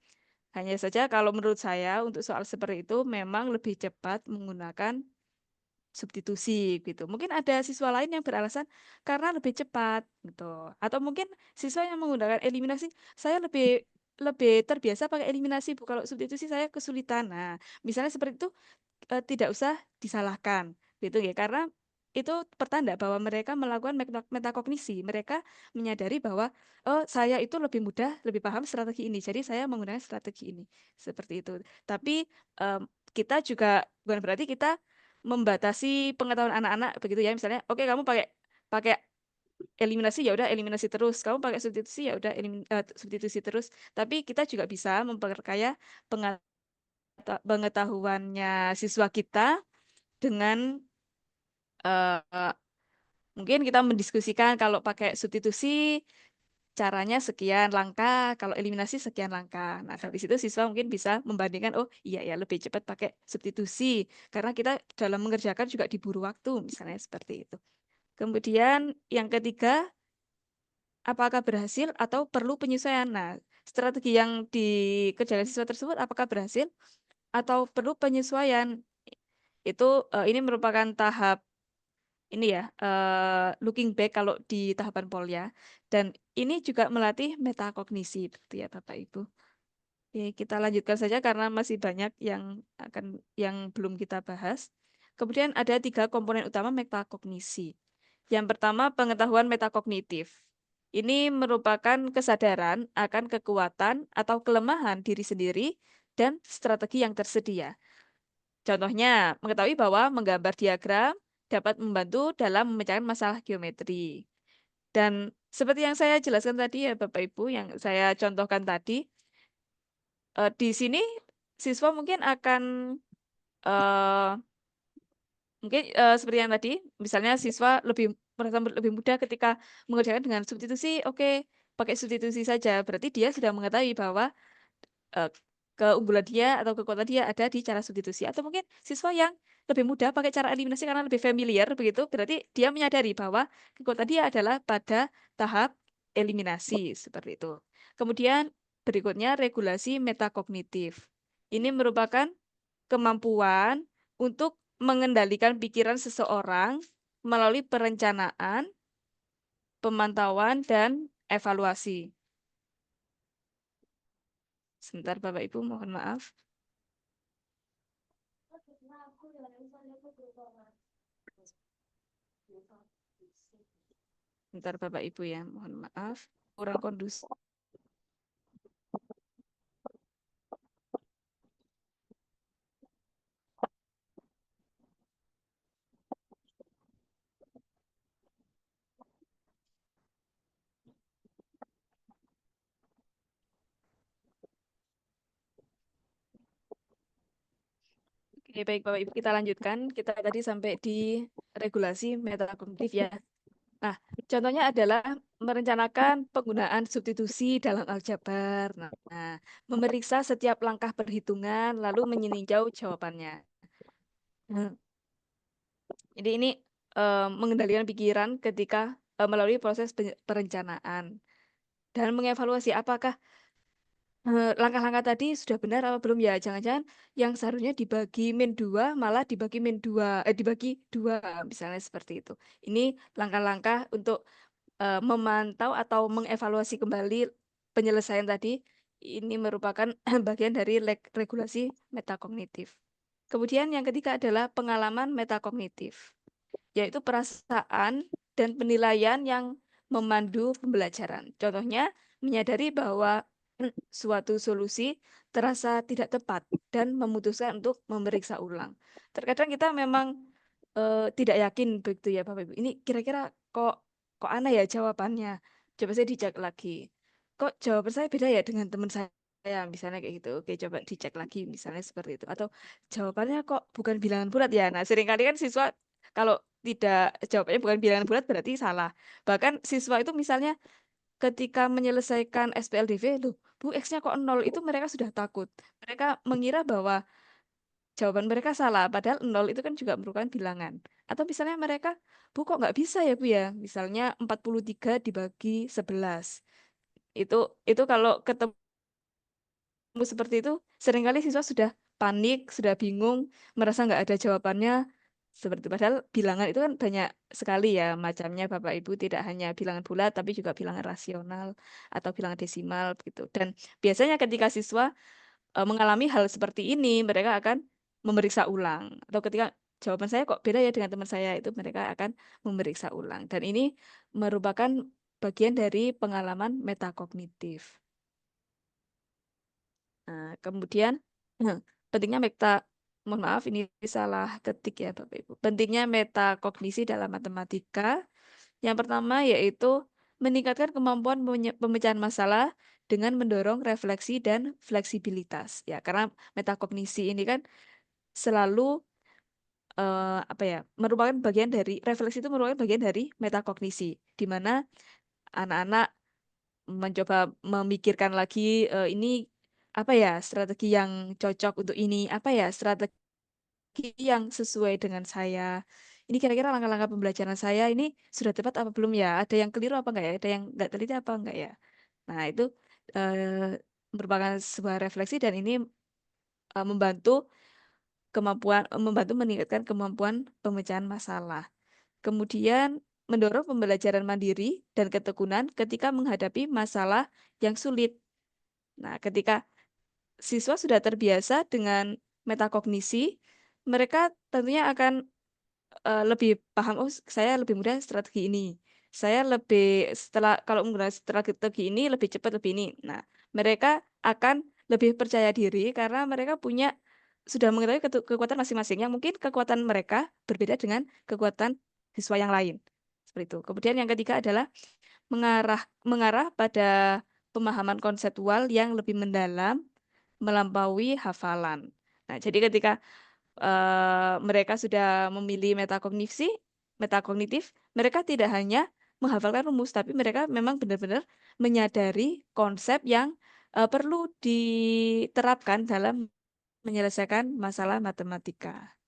Hanya saja kalau menurut saya untuk soal seperti itu memang lebih cepat menggunakan substitusi gitu. Mungkin ada siswa lain yang beralasan karena lebih cepat gitu. Atau mungkin siswa yang menggunakan eliminasi, saya lebih lebih terbiasa pakai eliminasi Bu. Kalau substitusi saya kesulitan. Nah, misalnya seperti itu tidak usah disalahkan gitu ya. Karena itu pertanda bahwa mereka melakukan metakognisi. Mereka menyadari bahwa oh saya itu lebih mudah, lebih paham strategi ini. Jadi saya menggunakan strategi ini. Seperti itu. Tapi kita juga bukan berarti kita membatasi pengetahuan anak-anak begitu ya. Misalnya, oke kamu pakai pakai eliminasi ya udah eliminasi terus. Kamu pakai substitusi ya udah substitusi terus. Tapi kita juga bisa memperkaya pengetahuannya siswa kita dengan mungkin kita mendiskusikan kalau pakai substitusi caranya sekian langkah, kalau eliminasi sekian langkah. Nah, dari situ siswa mungkin bisa membandingkan, oh iya ya lebih cepat pakai substitusi karena kita dalam mengerjakan juga diburu waktu, misalnya seperti itu. Kemudian yang ketiga apakah berhasil atau perlu penyesuaian. Nah, strategi yang dikerjakan siswa tersebut apakah berhasil atau perlu penyesuaian. Itu ini merupakan tahap ini ya, looking back kalau di tahapan Polya. Dan ini juga melatih metakognisi, begitu ya Bapak Ibu. Oke, kita lanjutkan saja karena masih banyak yang belum kita bahas. Kemudian ada 3 komponen utama metakognisi. Yang pertama, pengetahuan metakognitif. Ini merupakan kesadaran akan kekuatan atau kelemahan diri sendiri dan strategi yang tersedia. Contohnya, mengetahui bahwa menggambar diagram dapat membantu dalam memecahkan masalah geometri. Dan seperti yang saya jelaskan tadi ya Bapak Ibu, yang saya contohkan tadi, di sini siswa mungkin akan seperti yang tadi, misalnya siswa merasa lebih mudah ketika mengerjakan dengan substitusi, oke, pakai substitusi saja. Berarti dia sudah mengetahui bahwa eh, keunggulan dia atau kekuatan dia ada di cara substitusi. Atau mungkin siswa yang lebih mudah pakai cara eliminasi karena lebih familiar begitu, berarti dia menyadari bahwa kekuatan dia adalah pada tahap eliminasi seperti itu. Kemudian berikutnya regulasi metakognitif. Ini merupakan kemampuan untuk mengendalikan pikiran seseorang melalui perencanaan, pemantauan, dan evaluasi. Sebentar Bapak Ibu, mohon maaf. Sebentar Bapak Ibu ya, mohon maaf. Kurang kondusif. Oke, baik Bapak Ibu, kita lanjutkan. Kita tadi sampai di regulasi metakognitif ya. Nah, contohnya adalah merencanakan penggunaan substitusi dalam aljabar. Nah, memeriksa setiap langkah perhitungan, lalu meninjau jawabannya. Nah, jadi ini mengendalikan pikiran ketika melalui proses perencanaan dan mengevaluasi apakah langkah-langkah tadi sudah benar apa belum ya. Jangan-jangan yang seharusnya dibagi min 2 malah dibagi min 2, dibagi 2 misalnya seperti itu. Ini langkah-langkah untuk memantau atau mengevaluasi kembali penyelesaian tadi. Ini merupakan bagian dari regulasi metakognitif. Kemudian yang ketiga adalah pengalaman metakognitif, yaitu perasaan dan penilaian yang memandu pembelajaran. Contohnya, menyadari bahwa suatu solusi terasa tidak tepat dan memutuskan untuk memeriksa ulang. Terkadang kita memang tidak yakin begitu ya Bapak Ibu. Ini kira-kira kok aneh ya jawabannya. Coba saya dicek lagi. Kok jawaban saya beda ya dengan teman saya? Misalnya kayak gitu. Oke, coba dicek lagi misalnya seperti itu. Atau jawabannya kok bukan bilangan bulat ya. Nah, seringkali kan siswa kalau tidak jawabannya bukan bilangan bulat berarti salah. Bahkan siswa itu misalnya ketika menyelesaikan SPLDV, loh, Bu, X-nya kok 0, itu mereka sudah takut. Mereka mengira bahwa jawaban mereka salah, padahal 0 itu kan juga merupakan bilangan. Atau misalnya mereka, Bu, kok nggak bisa ya, Bu ya? Misalnya 43 dibagi 11. Itu kalau ketemu seperti itu, seringkali siswa sudah panik, sudah bingung, merasa nggak ada jawabannya. Seperti padahal bilangan itu kan banyak sekali ya macamnya Bapak Ibu, tidak hanya bilangan bulat tapi juga bilangan rasional atau bilangan desimal begitu. Dan biasanya ketika siswa mengalami hal seperti ini, mereka akan memeriksa ulang. Atau ketika jawaban saya kok beda ya dengan teman saya, itu mereka akan memeriksa ulang. Dan ini merupakan bagian dari pengalaman metakognitif. Nah, kemudian pentingnya mohon maaf ini salah ketik ya Bapak Ibu. Pentingnya metakognisi dalam matematika. Yang pertama yaitu meningkatkan kemampuan pemecahan masalah dengan mendorong refleksi dan fleksibilitas. Ya, karena metakognisi ini kan selalu merupakan bagian dari refleksi, itu merupakan bagian dari metakognisi, di mana anak-anak mencoba memikirkan lagi ini apa ya strategi yang cocok untuk ini, apa ya strategi yang sesuai dengan saya. ini kira-kira langkah-langkah pembelajaran saya ini sudah tepat apa belum ya? Ada yang keliru apa enggak ya? Ada yang nggak teliti apa enggak ya? Nah, itu merupakan sebuah refleksi dan ini membantu membantu meningkatkan kemampuan pemecahan masalah. Kemudian mendorong pembelajaran mandiri dan ketekunan ketika menghadapi masalah yang sulit. Nah, ketika siswa sudah terbiasa dengan metakognisi, mereka tentunya akan lebih paham, oh saya lebih mudah strategi ini. Saya lebih kalau menggunakan strategi ini lebih cepat lebih ini. Nah, mereka akan lebih percaya diri karena mereka sudah mengetahui kekuatan masing-masing yang mungkin kekuatan mereka berbeda dengan kekuatan siswa yang lain. Seperti itu. Kemudian yang ketiga adalah mengarah pada pemahaman konseptual yang lebih mendalam melampaui hafalan. Nah, jadi ketika mereka sudah memilih metakognitif, mereka tidak hanya menghafalkan rumus, tapi mereka memang benar-benar menyadari konsep yang perlu diterapkan dalam menyelesaikan masalah matematika.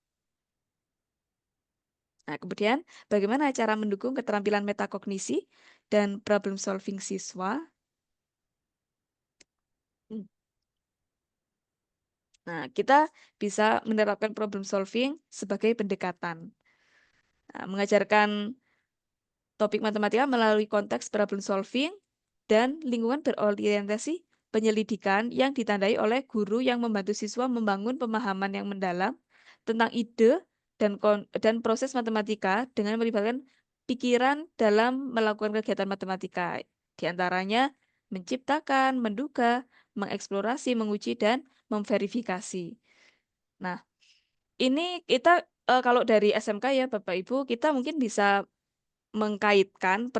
Nah, kemudian bagaimana cara mendukung keterampilan metakognisi dan problem solving siswa? Hmm. Nah, kita bisa menerapkan problem solving sebagai pendekatan. Nah, mengajarkan topik matematika melalui konteks problem solving dan lingkungan berorientasi penyelidikan yang ditandai oleh guru yang membantu siswa membangun pemahaman yang mendalam tentang ide dan proses matematika dengan melibatkan pikiran dalam melakukan kegiatan matematika. Di antaranya menciptakan, menduga, mengeksplorasi, menguji, dan memverifikasi. Nah, ini kita kalau dari SMK ya Bapak Ibu, kita mungkin bisa mengkaitkan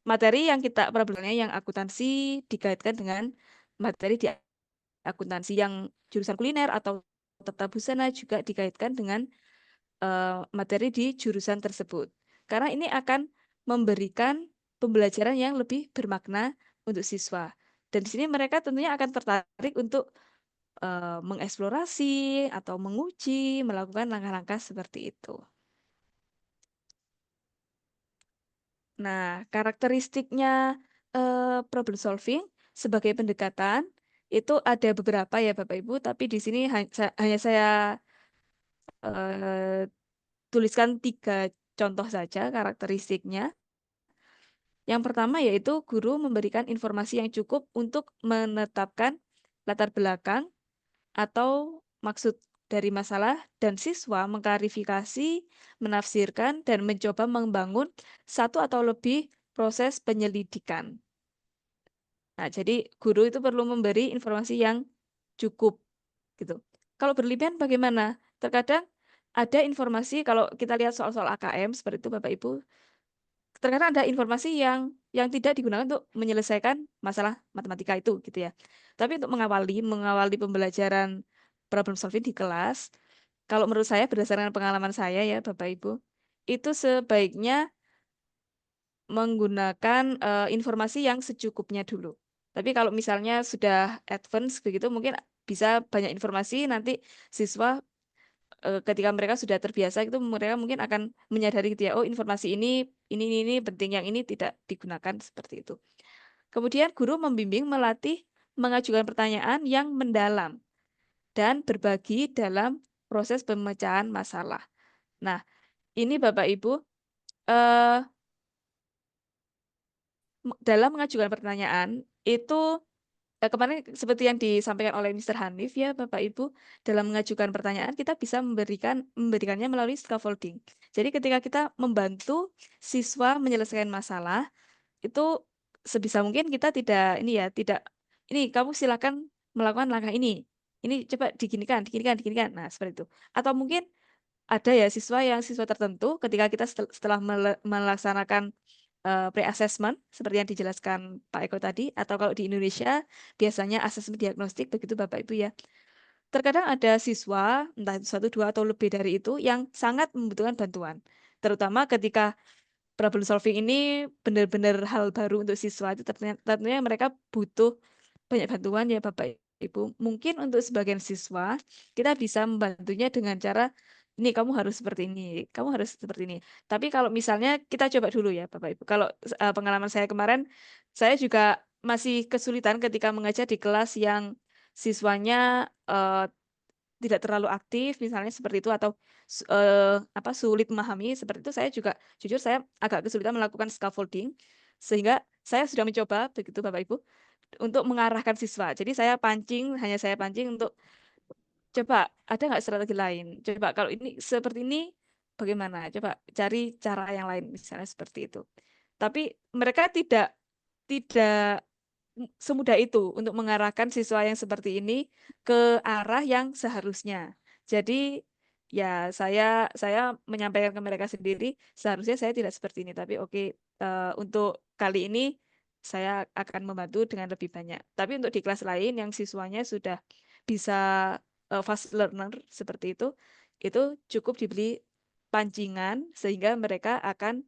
materi yang kita problemnya yang akuntansi dikaitkan dengan materi di akuntansi yang jurusan kuliner atau tata busana juga dikaitkan dengan materi di jurusan tersebut. Karena ini akan memberikan pembelajaran yang lebih bermakna untuk siswa. Dan di sini mereka tentunya akan tertarik untuk mengeksplorasi atau menguji, melakukan langkah-langkah seperti itu. Nah, karakteristiknya problem solving sebagai pendekatan itu ada beberapa ya Bapak Ibu, tapi di sini hanya saya tuliskan 3 contoh saja karakteristiknya. Yang pertama yaitu guru memberikan informasi yang cukup untuk menetapkan latar belakang atau maksud dari masalah dan siswa mengklarifikasi, menafsirkan, dan mencoba membangun satu atau lebih proses penyelidikan. Nah, jadi guru itu perlu memberi informasi yang cukup gitu. Kalau berlebihan bagaimana? Terkadang ada informasi kalau kita lihat soal-soal AKM seperti itu Bapak Ibu, terkadang ada informasi yang tidak digunakan untuk menyelesaikan masalah matematika itu gitu ya. Tapi untuk mengawali pembelajaran problem solving di kelas, kalau menurut saya berdasarkan pengalaman saya ya Bapak Ibu, itu sebaiknya menggunakan informasi yang secukupnya dulu. Tapi kalau misalnya sudah advance begitu mungkin bisa banyak informasi nanti siswa ketika mereka sudah terbiasa itu mereka mungkin akan menyadari gitu ya, oh informasi ini penting, yang ini tidak digunakan seperti itu. Kemudian guru membimbing, melatih, mengajukan pertanyaan yang mendalam dan berbagi dalam proses pemecahan masalah. Nah, ini Bapak Ibu eh, dalam mengajukan pertanyaan itu kemarin seperti yang disampaikan oleh Mr. Hanif ya Bapak Ibu, dalam mengajukan pertanyaan kita bisa memberikannya melalui scaffolding. Jadi ketika kita membantu siswa menyelesaikan masalah, itu sebisa mungkin kita tidak ini kamu silakan melakukan langkah ini. Ini coba diginikan, diginikan, diginikan. Nah, seperti itu. Atau mungkin ada ya siswa tertentu ketika kita setelah melaksanakan pre-assessment seperti yang dijelaskan Pak Eko tadi, atau kalau di Indonesia biasanya asesmen diagnostik begitu Bapak Ibu ya. Terkadang ada siswa, entah itu 1, 2 atau lebih dari itu yang sangat membutuhkan bantuan. Terutama ketika problem solving ini benar-benar hal baru untuk siswa itu tentunya mereka butuh banyak bantuan ya Bapak Ibu. Mungkin untuk sebagian siswa, kita bisa membantunya dengan cara, ini kamu harus seperti ini, kamu harus seperti ini. Tapi kalau misalnya kita coba dulu ya Bapak Ibu. Kalau pengalaman saya kemarin, saya juga masih kesulitan ketika mengajar di kelas yang siswanya tidak terlalu aktif misalnya seperti itu atau sulit memahami seperti itu, saya juga jujur saya agak kesulitan melakukan scaffolding sehingga saya sudah mencoba begitu Bapak Ibu untuk mengarahkan siswa. Jadi hanya saya pancing untuk coba ada nggak strategi lain? Coba kalau ini seperti ini bagaimana? Coba cari cara yang lain misalnya seperti itu. Tapi mereka tidak semudah itu untuk mengarahkan siswa yang seperti ini ke arah yang seharusnya. Jadi ya saya menyampaikan ke mereka sendiri seharusnya saya tidak seperti ini, tapi oke, untuk kali ini saya akan membantu dengan lebih banyak. Tapi untuk di kelas lain yang siswanya sudah bisa fast learner seperti itu cukup diberi pancingan sehingga mereka akan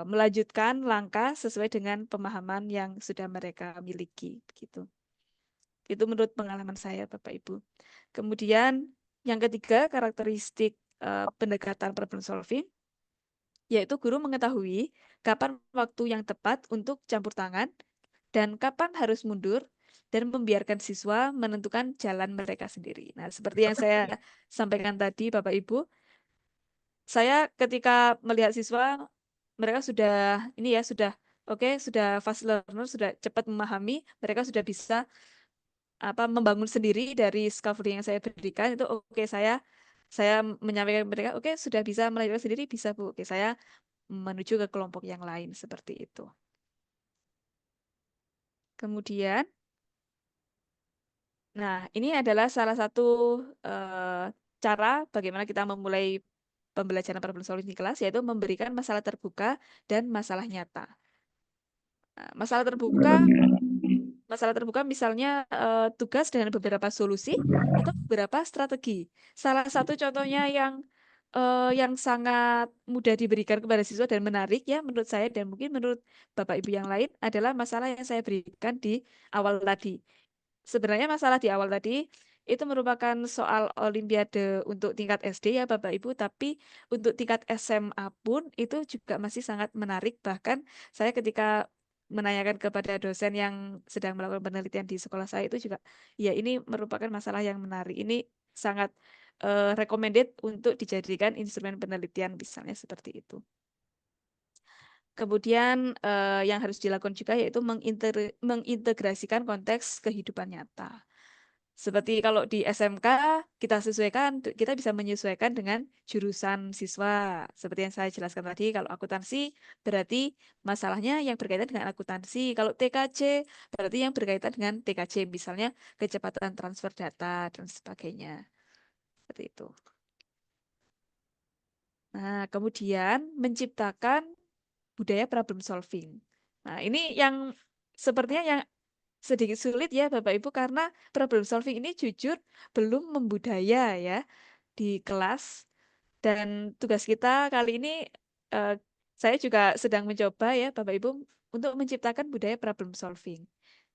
melanjutkan langkah sesuai dengan pemahaman yang sudah mereka miliki gitu. Itu menurut pengalaman saya Bapak Ibu. Kemudian yang ketiga karakteristik pendekatan problem solving yaitu guru mengetahui kapan waktu yang tepat untuk campur tangan dan kapan harus mundur dan membiarkan siswa menentukan jalan mereka sendiri. Nah, seperti yang saya sampaikan tadi Bapak Ibu, saya ketika melihat siswa mereka sudah ini ya sudah fast learner, sudah cepat memahami, mereka sudah bisa membangun sendiri dari scaffolding yang saya berikan itu oke, saya menyampaikan ke mereka oke, sudah bisa melanjutkan sendiri bisa Bu. Oke, saya menuju ke kelompok yang lain seperti itu. Kemudian nah, ini adalah salah satu cara bagaimana kita memulai pembelajaran problem solving di kelas, yaitu memberikan masalah terbuka dan masalah nyata. Nah, masalah terbuka misalnya tugas dengan beberapa solusi atau beberapa strategi. Salah satu contohnya yang sangat mudah diberikan kepada siswa dan menarik ya menurut saya dan mungkin menurut Bapak Ibu yang lain adalah masalah yang saya berikan di awal tadi. Sebenarnya masalah di awal tadi itu merupakan soal olimpiade untuk tingkat SD ya Bapak Ibu, tapi untuk tingkat SMA pun itu juga masih sangat menarik. Bahkan saya ketika menanyakan kepada dosen yang sedang melakukan penelitian di sekolah saya itu juga, ya ini merupakan masalah yang menarik. Ini sangat recommended untuk dijadikan instrumen penelitian misalnya seperti itu. Kemudian yang harus dilakukan juga yaitu mengintegrasikan konteks kehidupan nyata. Seperti kalau di SMK kita bisa menyesuaikan dengan jurusan siswa. Seperti yang saya jelaskan tadi, kalau akuntansi berarti masalahnya yang berkaitan dengan akuntansi. Kalau TKC berarti yang berkaitan dengan TKC, misalnya kecepatan transfer data dan sebagainya. Seperti itu. Nah, kemudian menciptakan budaya problem solving. Nah, ini yang sepertinya yang sedikit sulit ya Bapak Ibu karena problem solving ini jujur belum membudaya ya di kelas dan tugas kita kali ini saya juga sedang mencoba ya Bapak Ibu untuk menciptakan budaya problem solving.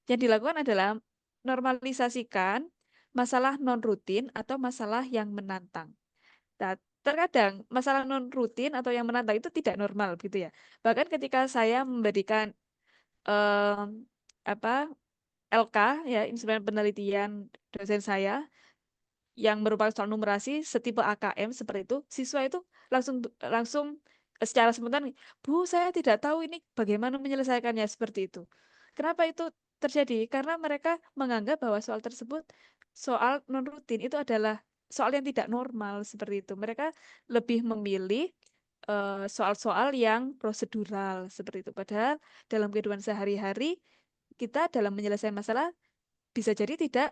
Yang dilakukan adalah normalisasikan masalah non rutin atau masalah yang menantang. Nah, terkadang masalah non rutin atau yang menantang itu tidak normal gitu ya. Bahkan ketika saya memberikan em, apa LK ya instrumen penelitian dosen saya yang merupakan soal numerasi setipe AKM seperti itu, siswa itu langsung langsung secara spontan, Bu, saya tidak tahu ini bagaimana menyelesaikannya seperti itu. Kenapa itu terjadi? Karena mereka menganggap bahwa soal tersebut soal non rutin itu adalah soal yang tidak normal seperti itu. Mereka lebih memilih soal-soal yang prosedural seperti itu. Padahal dalam kehidupan sehari-hari kita dalam menyelesaikan masalah bisa jadi tidak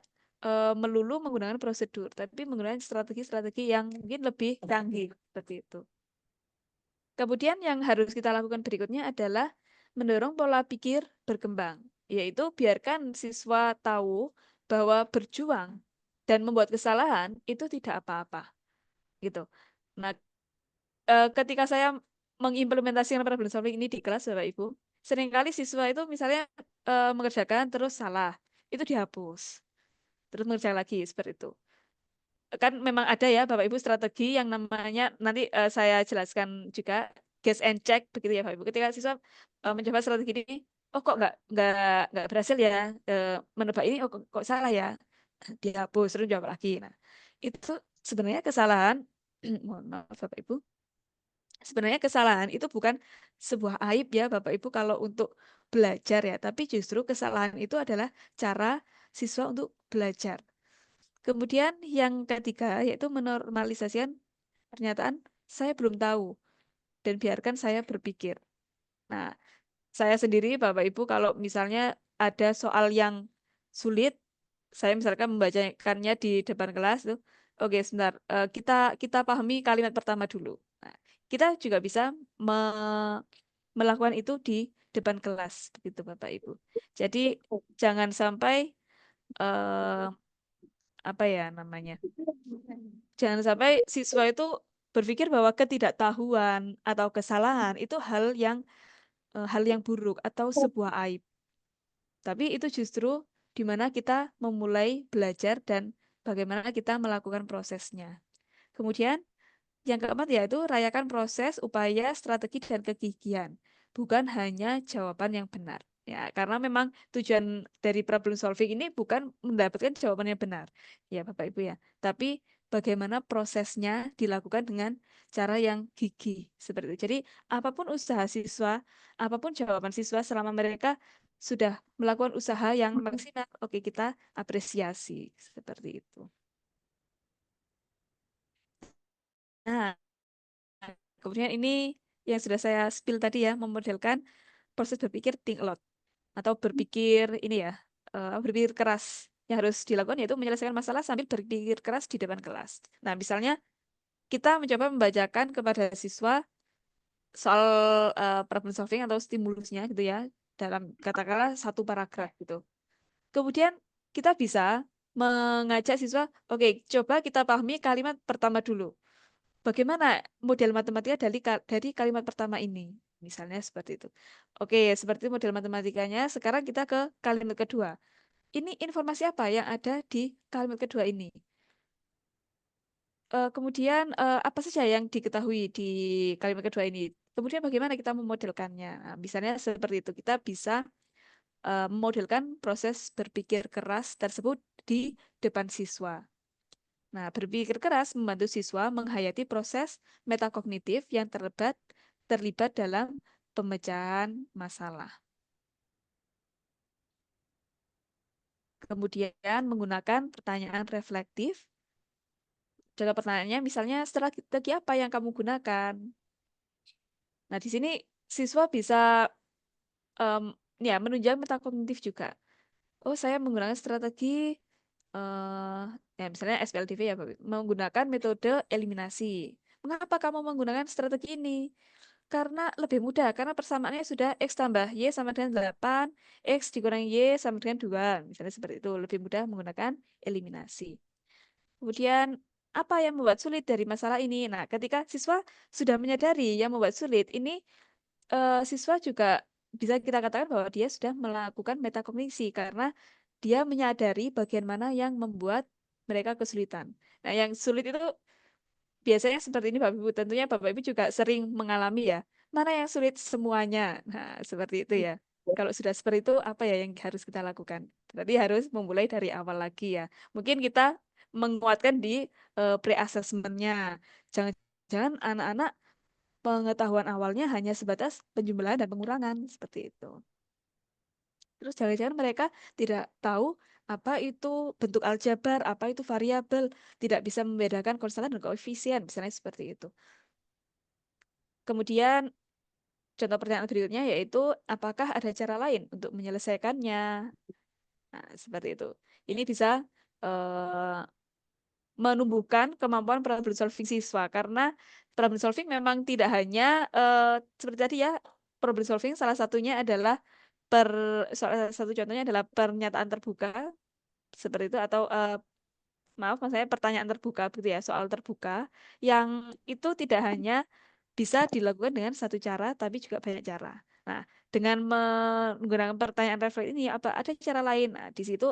melulu menggunakan prosedur, tapi menggunakan strategi-strategi yang mungkin lebih canggih seperti itu. Kemudian yang harus kita lakukan berikutnya adalah mendorong pola pikir berkembang, yaitu biarkan siswa tahu bahwa berjuang dan membuat kesalahan itu tidak apa-apa, gitu. Nah, ketika saya mengimplementasikan problem solving ini di kelas, Bapak Ibu, seringkali siswa itu misalnya mengerjakan terus salah, itu dihapus. terus mengerjakan lagi seperti itu. Kan memang ada ya Bapak Ibu strategi yang namanya nanti saya jelaskan juga guess and check begitu ya Bapak Ibu. Ketika siswa mencoba strategi ini, oh kok nggak berhasil ya menebak ini, oh kok salah ya, dihapus terus jawab lagi. Nah itu sebenarnya kesalahan. Mohon maaf Bapak Ibu. Sebenarnya kesalahan itu bukan sebuah aib ya Bapak Ibu kalau untuk belajar ya, tapi justru kesalahan itu adalah cara siswa untuk belajar. Kemudian yang ketiga yaitu menormalisasikan pernyataan saya belum tahu dan biarkan saya berpikir. Nah, saya sendiri Bapak Ibu kalau misalnya ada soal yang sulit, saya misalkan membacakannya di depan kelas tuh. Oke, sebentar. Kita pahami kalimat pertama dulu. Nah, kita juga bisa melakukan itu di depan kelas begitu Bapak Ibu. Jadi jangan sampai eh, apa ya namanya? Jangan sampai siswa itu berpikir bahwa ketidaktahuan atau kesalahan itu hal yang buruk atau sebuah aib. Tapi itu justru di mana kita memulai belajar dan bagaimana kita melakukan prosesnya. Kemudian yang keempat yaitu rayakan proses, upaya, strategi, dan kegigihan. Bukan hanya jawaban yang benar. Ya, karena memang tujuan dari problem solving ini bukan mendapatkan jawaban yang benar. Ya, Bapak Ibu ya. Tapi bagaimana prosesnya dilakukan dengan cara yang gigih. Seperti itu. Jadi, apapun usaha siswa, apapun jawaban siswa selama mereka sudah melakukan usaha yang maksimal, oke kita apresiasi. Seperti itu. Nah, kemudian ini yang sudah saya spill tadi ya, memodelkan proses berpikir think aloud atau berpikir ini ya, berpikir keras. Yang harus dilakukan yaitu menyelesaikan masalah sambil berpikir keras di depan kelas. Nah, misalnya kita mencoba membacakan kepada siswa soal problem solving atau stimulusnya gitu ya, dalam katakanlah satu paragraf gitu. Kemudian kita bisa mengajak siswa, oke, coba kita pahami kalimat pertama dulu. Bagaimana model matematika dari kalimat pertama ini? Misalnya seperti itu. Oke, seperti model matematikanya. Sekarang kita ke kalimat kedua. Ini informasi apa yang ada di kalimat kedua ini? Kemudian apa saja yang diketahui di kalimat kedua ini? Kemudian bagaimana kita memodelkannya? Nah, misalnya seperti itu. Kita bisa memodelkan proses berpikir keras tersebut di depan siswa. Nah, berpikir keras membantu siswa menghayati proses metakognitif yang terlibat dalam pemecahan masalah. Kemudian menggunakan pertanyaan reflektif. Contoh pertanyaannya misalnya strategi apa yang kamu gunakan? Nah, di sini siswa bisa ya menunjang metakognitif juga. Oh, saya menggunakan strategi ya misalnya SPLDV ya, Bapak. Menggunakan metode eliminasi. Mengapa kamu menggunakan strategi ini? Karena lebih mudah, karena persamaannya sudah X tambah Y sama dengan 8, X dikurangi Y sama dengan 2. Misalnya seperti itu, lebih mudah menggunakan eliminasi. Kemudian, apa yang membuat sulit dari masalah ini? Nah, ketika siswa sudah menyadari yang membuat sulit, ini siswa juga bisa kita katakan bahwa dia sudah melakukan metakognisi karena dia menyadari bagian mana yang membuat mereka kesulitan. Nah, yang sulit itu biasanya seperti ini Bapak Ibu. Tentunya Bapak Ibu juga sering mengalami ya. Mana yang sulit semuanya. Nah, seperti itu ya. Kalau sudah seperti itu, apa ya yang harus kita lakukan? Berarti harus memulai dari awal lagi ya. Mungkin kita menguatkan di pre-assessment-nya. Jangan anak-anak pengetahuan awalnya hanya sebatas penjumlahan dan pengurangan. Seperti itu. Terus jangan-jangan mereka tidak tahu apa itu bentuk aljabar, apa itu variabel, tidak bisa membedakan konstantan dan koefisien, misalnya seperti itu. Kemudian contoh pertanyaan berikutnya yaitu apakah ada cara lain untuk menyelesaikannya? Nah, seperti itu. Ini bisa menumbuhkan kemampuan problem solving siswa karena problem solving memang tidak hanya seperti tadi ya, problem solving salah satunya adalah salah satu contohnya adalah pernyataan terbuka seperti itu atau maaf maksudnya pertanyaan terbuka begitu ya, soal terbuka yang itu tidak hanya bisa dilakukan dengan satu cara tapi juga banyak cara. Nah, dengan menggunakan pertanyaan refleks ini apa ada cara lain? Nah, di situ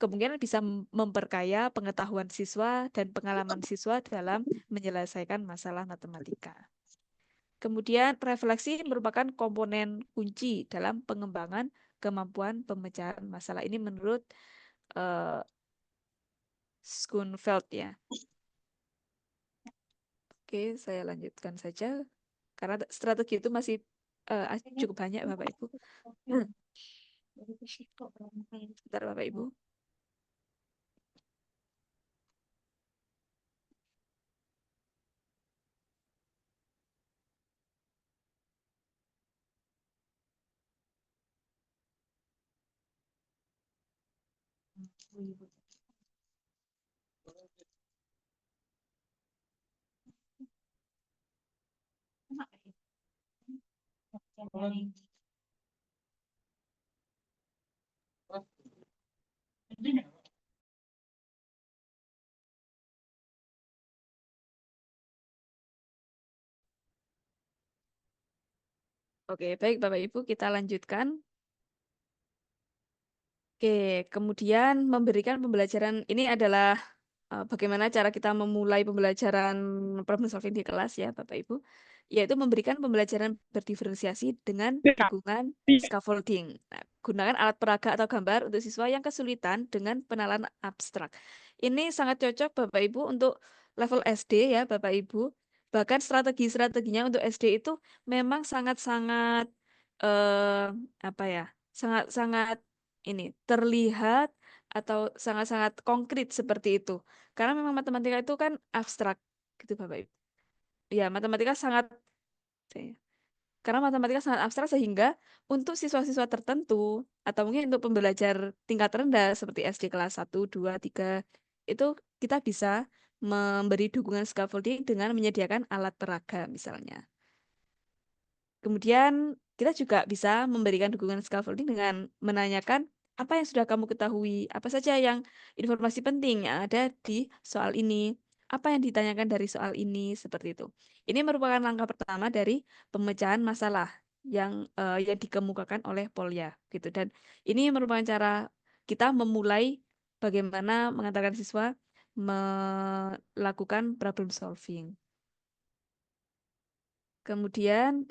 kemungkinan bisa memperkaya pengetahuan siswa dan pengalaman siswa dalam menyelesaikan masalah matematika. Kemudian refleksi merupakan komponen kunci dalam pengembangan kemampuan pemecahan masalah. Ini menurut Schoenfeld ya. Oke, saya lanjutkan saja karena strategi itu masih cukup banyak Bapak Ibu. Sebentar Bapak Ibu. Oke, baik Bapak Ibu, kita lanjutkan. Oke, kemudian memberikan pembelajaran ini adalah bagaimana cara kita memulai pembelajaran problem solving di kelas ya Bapak Ibu, yaitu memberikan pembelajaran berdiferensiasi dengan dukungan scaffolding. Nah, gunakan alat peraga atau gambar untuk siswa yang kesulitan dengan penalaan abstrak. Ini sangat cocok Bapak Ibu untuk level SD ya Bapak Ibu. Bahkan strategi-strateginya untuk SD itu memang sangat-sangat apa ya? Sangat-sangat ini terlihat atau sangat-sangat konkret seperti itu. Karena memang matematika itu kan abstrak gitu Bapak Ibu. Ya, matematika sangat karena matematika sangat abstrak sehingga untuk siswa-siswa tertentu atau mungkin untuk pembelajar tingkat rendah seperti SD kelas 1, 2, 3 itu kita bisa memberi dukungan scaffolding dengan menyediakan alat peraga misalnya. Kemudian kita juga bisa memberikan dukungan scaffolding dengan menanyakan apa yang sudah kamu ketahui, apa saja yang informasi penting yang ada di soal ini, apa yang ditanyakan dari soal ini, seperti itu. Ini merupakan langkah pertama dari pemecahan masalah yang dikemukakan oleh Polya, gitu. Dan ini merupakan cara kita memulai bagaimana mengantarkan siswa melakukan problem solving. Kemudian,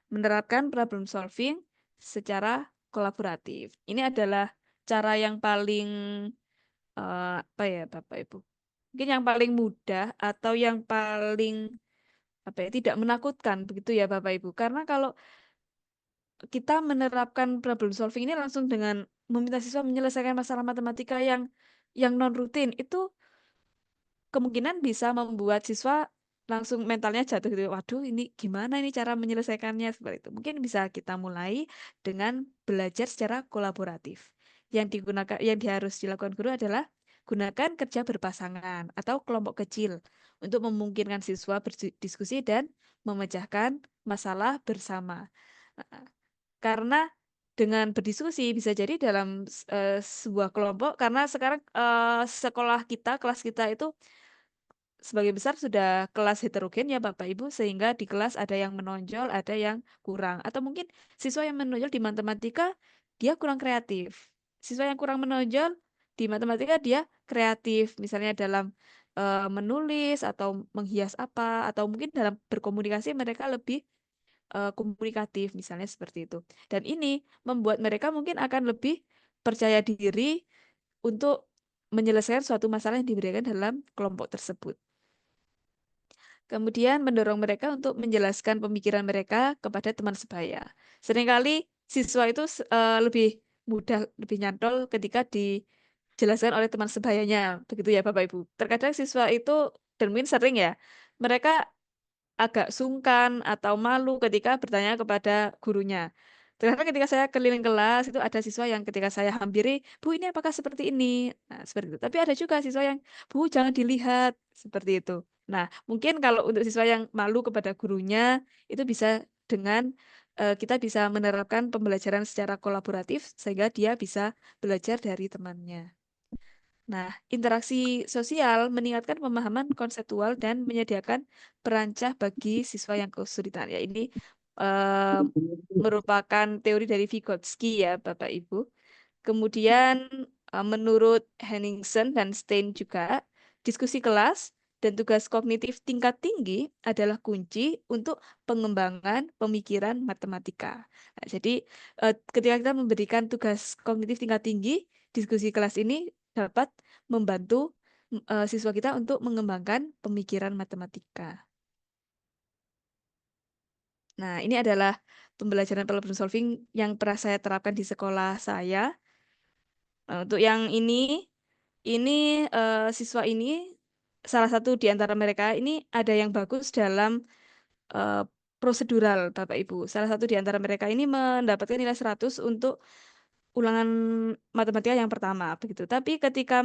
menerapkan problem solving secara kolaboratif. Ini adalah cara yang paling apa ya Bapak Ibu? Mungkin yang paling mudah atau yang paling apa ya, tidak menakutkan begitu ya Bapak Ibu. Karena kalau kita menerapkan problem solving ini langsung dengan meminta siswa menyelesaikan masalah matematika yang non rutin, itu kemungkinan bisa membuat siswa langsung mentalnya jatuh gitu. Waduh, ini gimana ini cara menyelesaikannya seperti itu. Mungkin bisa kita mulai dengan belajar secara kolaboratif. Yang harus dilakukan guru adalah gunakan kerja berpasangan atau kelompok kecil untuk memungkinkan siswa berdiskusi dan memecahkan masalah bersama. Nah, karena dengan berdiskusi bisa jadi dalam sebuah kelompok, karena sekarang sekolah kita, kelas kita itu sebagian besar sudah kelas heterogen ya Bapak Ibu, sehingga di kelas ada yang menonjol, ada yang kurang. Atau mungkin siswa yang menonjol di matematika, dia kurang kreatif. Siswa yang kurang menonjol di matematika, dia kreatif. Misalnya dalam menulis atau menghias apa, atau mungkin dalam berkomunikasi mereka lebih komunikatif, misalnya seperti itu. Dan ini membuat mereka mungkin akan lebih percaya diri untuk menyelesaikan suatu masalah yang diberikan dalam kelompok tersebut. Kemudian mendorong mereka untuk menjelaskan pemikiran mereka kepada teman sebaya. Seringkali siswa itu lebih mudah, lebih nyantol ketika dijelaskan oleh teman sebayanya. Begitu ya Bapak Ibu. Terkadang siswa itu, dan mungkin sering ya, mereka agak sungkan atau malu ketika bertanya kepada gurunya. Ternyata ketika saya keliling kelas, itu ada siswa yang ketika saya hampiri, Bu ini apakah seperti ini? Nah, seperti itu. Tapi ada juga siswa yang, Bu jangan dilihat, seperti itu. Nah, mungkin kalau untuk siswa yang malu kepada gurunya, itu bisa dengan kita bisa menerapkan pembelajaran secara kolaboratif, sehingga dia bisa belajar dari temannya. Nah, interaksi sosial meningkatkan pemahaman konseptual dan menyediakan perancah bagi siswa yang kesulitan. Ya, ini merupakan teori dari Vygotsky ya, Bapak Ibu. Kemudian Menurut Henningsen dan Stein juga, diskusi kelas dan tugas kognitif tingkat tinggi adalah kunci untuk pengembangan pemikiran matematika. Nah, jadi ketika kita memberikan tugas kognitif tingkat tinggi, diskusi kelas ini dapat membantu siswa kita untuk mengembangkan pemikiran matematika. Nah, ini adalah pembelajaran problem solving yang pernah saya terapkan di sekolah saya. Untuk yang ini siswa ini salah satu di antara mereka ini ada yang bagus dalam prosedural, Bapak Ibu. Salah satu di antara mereka ini mendapatkan nilai 100 untuk ulangan matematika yang pertama begitu. Tapi ketika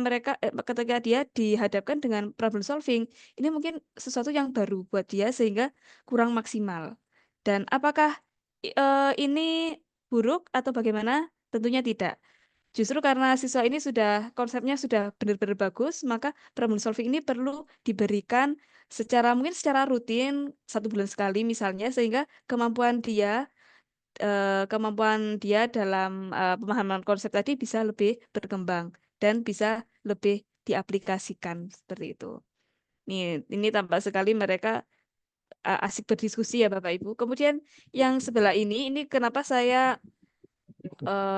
dia dihadapkan dengan problem solving, ini mungkin sesuatu yang baru buat dia sehingga kurang maksimal. Dan apakah ini buruk atau bagaimana? Tentunya tidak. Justru karena siswa ini konsepnya sudah benar-benar bagus, maka problem solving ini perlu diberikan mungkin secara rutin 1 bulan sekali misalnya, sehingga kemampuan dia dalam pemahaman konsep tadi bisa lebih berkembang dan bisa lebih diaplikasikan seperti itu. Ini tampak sekali mereka asik berdiskusi ya Bapak Ibu. Kemudian yang sebelah ini kenapa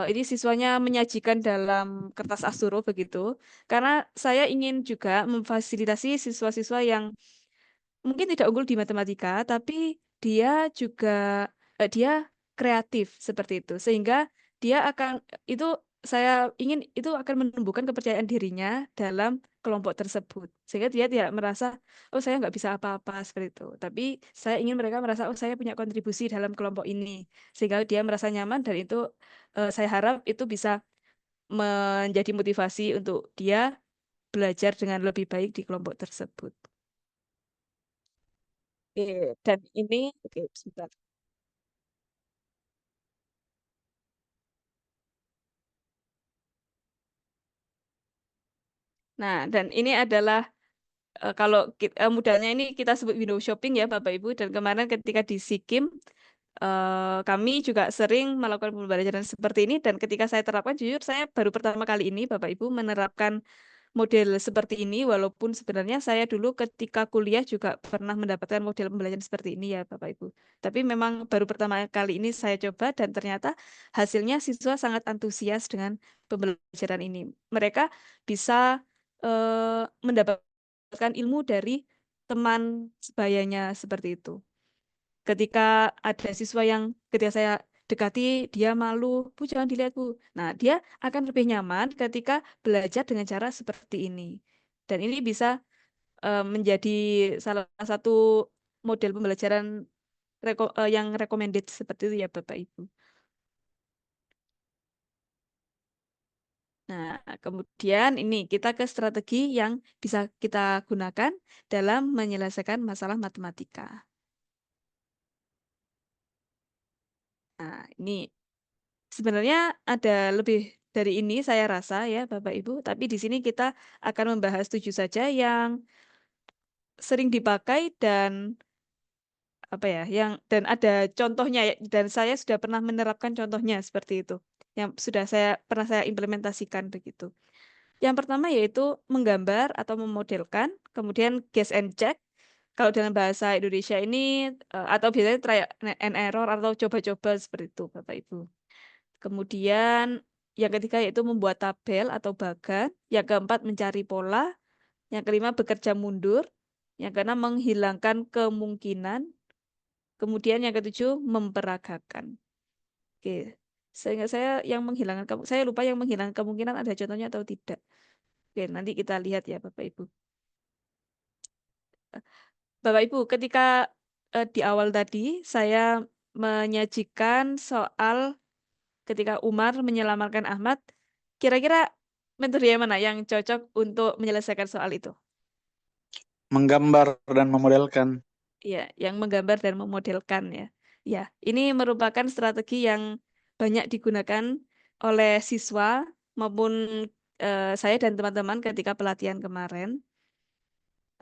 ini siswanya menyajikan dalam kertas Asturo begitu, karena saya ingin juga memfasilitasi siswa-siswa yang mungkin tidak unggul di matematika, tapi dia juga dia kreatif seperti itu, sehingga itu saya ingin itu akan menumbuhkan kepercayaan dirinya dalam kelompok tersebut, sehingga dia tidak merasa oh saya nggak bisa apa-apa seperti itu, tapi saya ingin mereka merasa oh saya punya kontribusi dalam kelompok ini, sehingga dia merasa nyaman dan itu saya harap itu bisa menjadi motivasi untuk dia belajar dengan lebih baik di kelompok tersebut. Dan ini, oke, sebentar. Nah, dan ini adalah kalau mudahnya ini kita sebut window shopping ya Bapak Ibu. Dan kemarin ketika di SIKIM, kami juga sering melakukan pembelajaran seperti ini. Dan ketika saya terapkan, jujur saya baru pertama kali ini Bapak Ibu menerapkan model seperti ini, walaupun sebenarnya saya dulu ketika kuliah juga pernah mendapatkan model pembelajaran seperti ini ya Bapak Ibu. Tapi memang baru pertama kali ini saya coba dan ternyata hasilnya siswa sangat antusias dengan pembelajaran ini. Mereka bisa mendapatkan ilmu dari teman sebayanya seperti itu. Ketika ada siswa yang ketika saya dekati dia malu, Bu jangan dilihat Bu. Nah, dia akan lebih nyaman ketika belajar dengan cara seperti ini. Dan ini bisa menjadi salah satu model pembelajaran yang recommended seperti itu ya Bapak Ibu. Nah, kemudian ini kita ke strategi yang bisa kita gunakan dalam menyelesaikan masalah matematika. Nah, ini sebenarnya ada lebih dari ini saya rasa ya Bapak Ibu, tapi di sini kita akan membahas 7 saja yang sering dipakai dan dan ada contohnya ya, dan saya sudah pernah menerapkan contohnya seperti itu. Yang pernah saya implementasikan begitu. Yang pertama yaitu menggambar atau memodelkan, kemudian guess and check. Kalau dalam bahasa Indonesia ini atau biasanya try and error atau coba-coba seperti itu Bapak Ibu. Kemudian yang ketiga yaitu membuat tabel atau bagan. Yang keempat mencari pola. Yang kelima bekerja mundur. Yang keenam menghilangkan kemungkinan. Kemudian yang ketujuh memperagakan. Oke. Sehingga saya lupa yang menghilangkan kemungkinan ada contohnya atau tidak. Oke, nanti kita lihat ya Bapak Ibu. Bapak Ibu, ketika di awal tadi saya menyajikan soal ketika Umar menyelamatkan Ahmad, kira-kira metode yang mana yang cocok untuk menyelesaikan soal itu? Menggambar dan memodelkan. Ya, yang menggambar dan memodelkan ya. Ya, ini merupakan strategi yang banyak digunakan oleh siswa maupun saya dan teman-teman ketika pelatihan kemarin.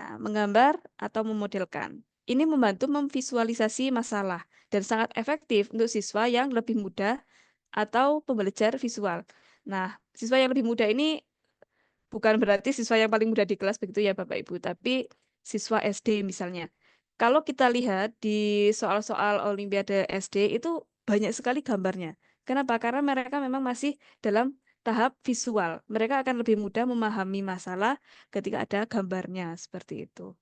Nah, menggambar atau memodelkan. Ini membantu memvisualisasi masalah dan sangat efektif untuk siswa yang lebih mudah atau pembelajar visual. Nah, siswa yang lebih muda ini bukan berarti siswa yang paling muda di kelas begitu ya Bapak Ibu, tapi siswa SD misalnya. Kalau kita lihat di soal-soal Olimpiade SD itu banyak sekali gambarnya. Kenapa? Karena mereka memang masih dalam tahap visual. Mereka akan lebih mudah memahami masalah ketika ada gambarnya seperti itu.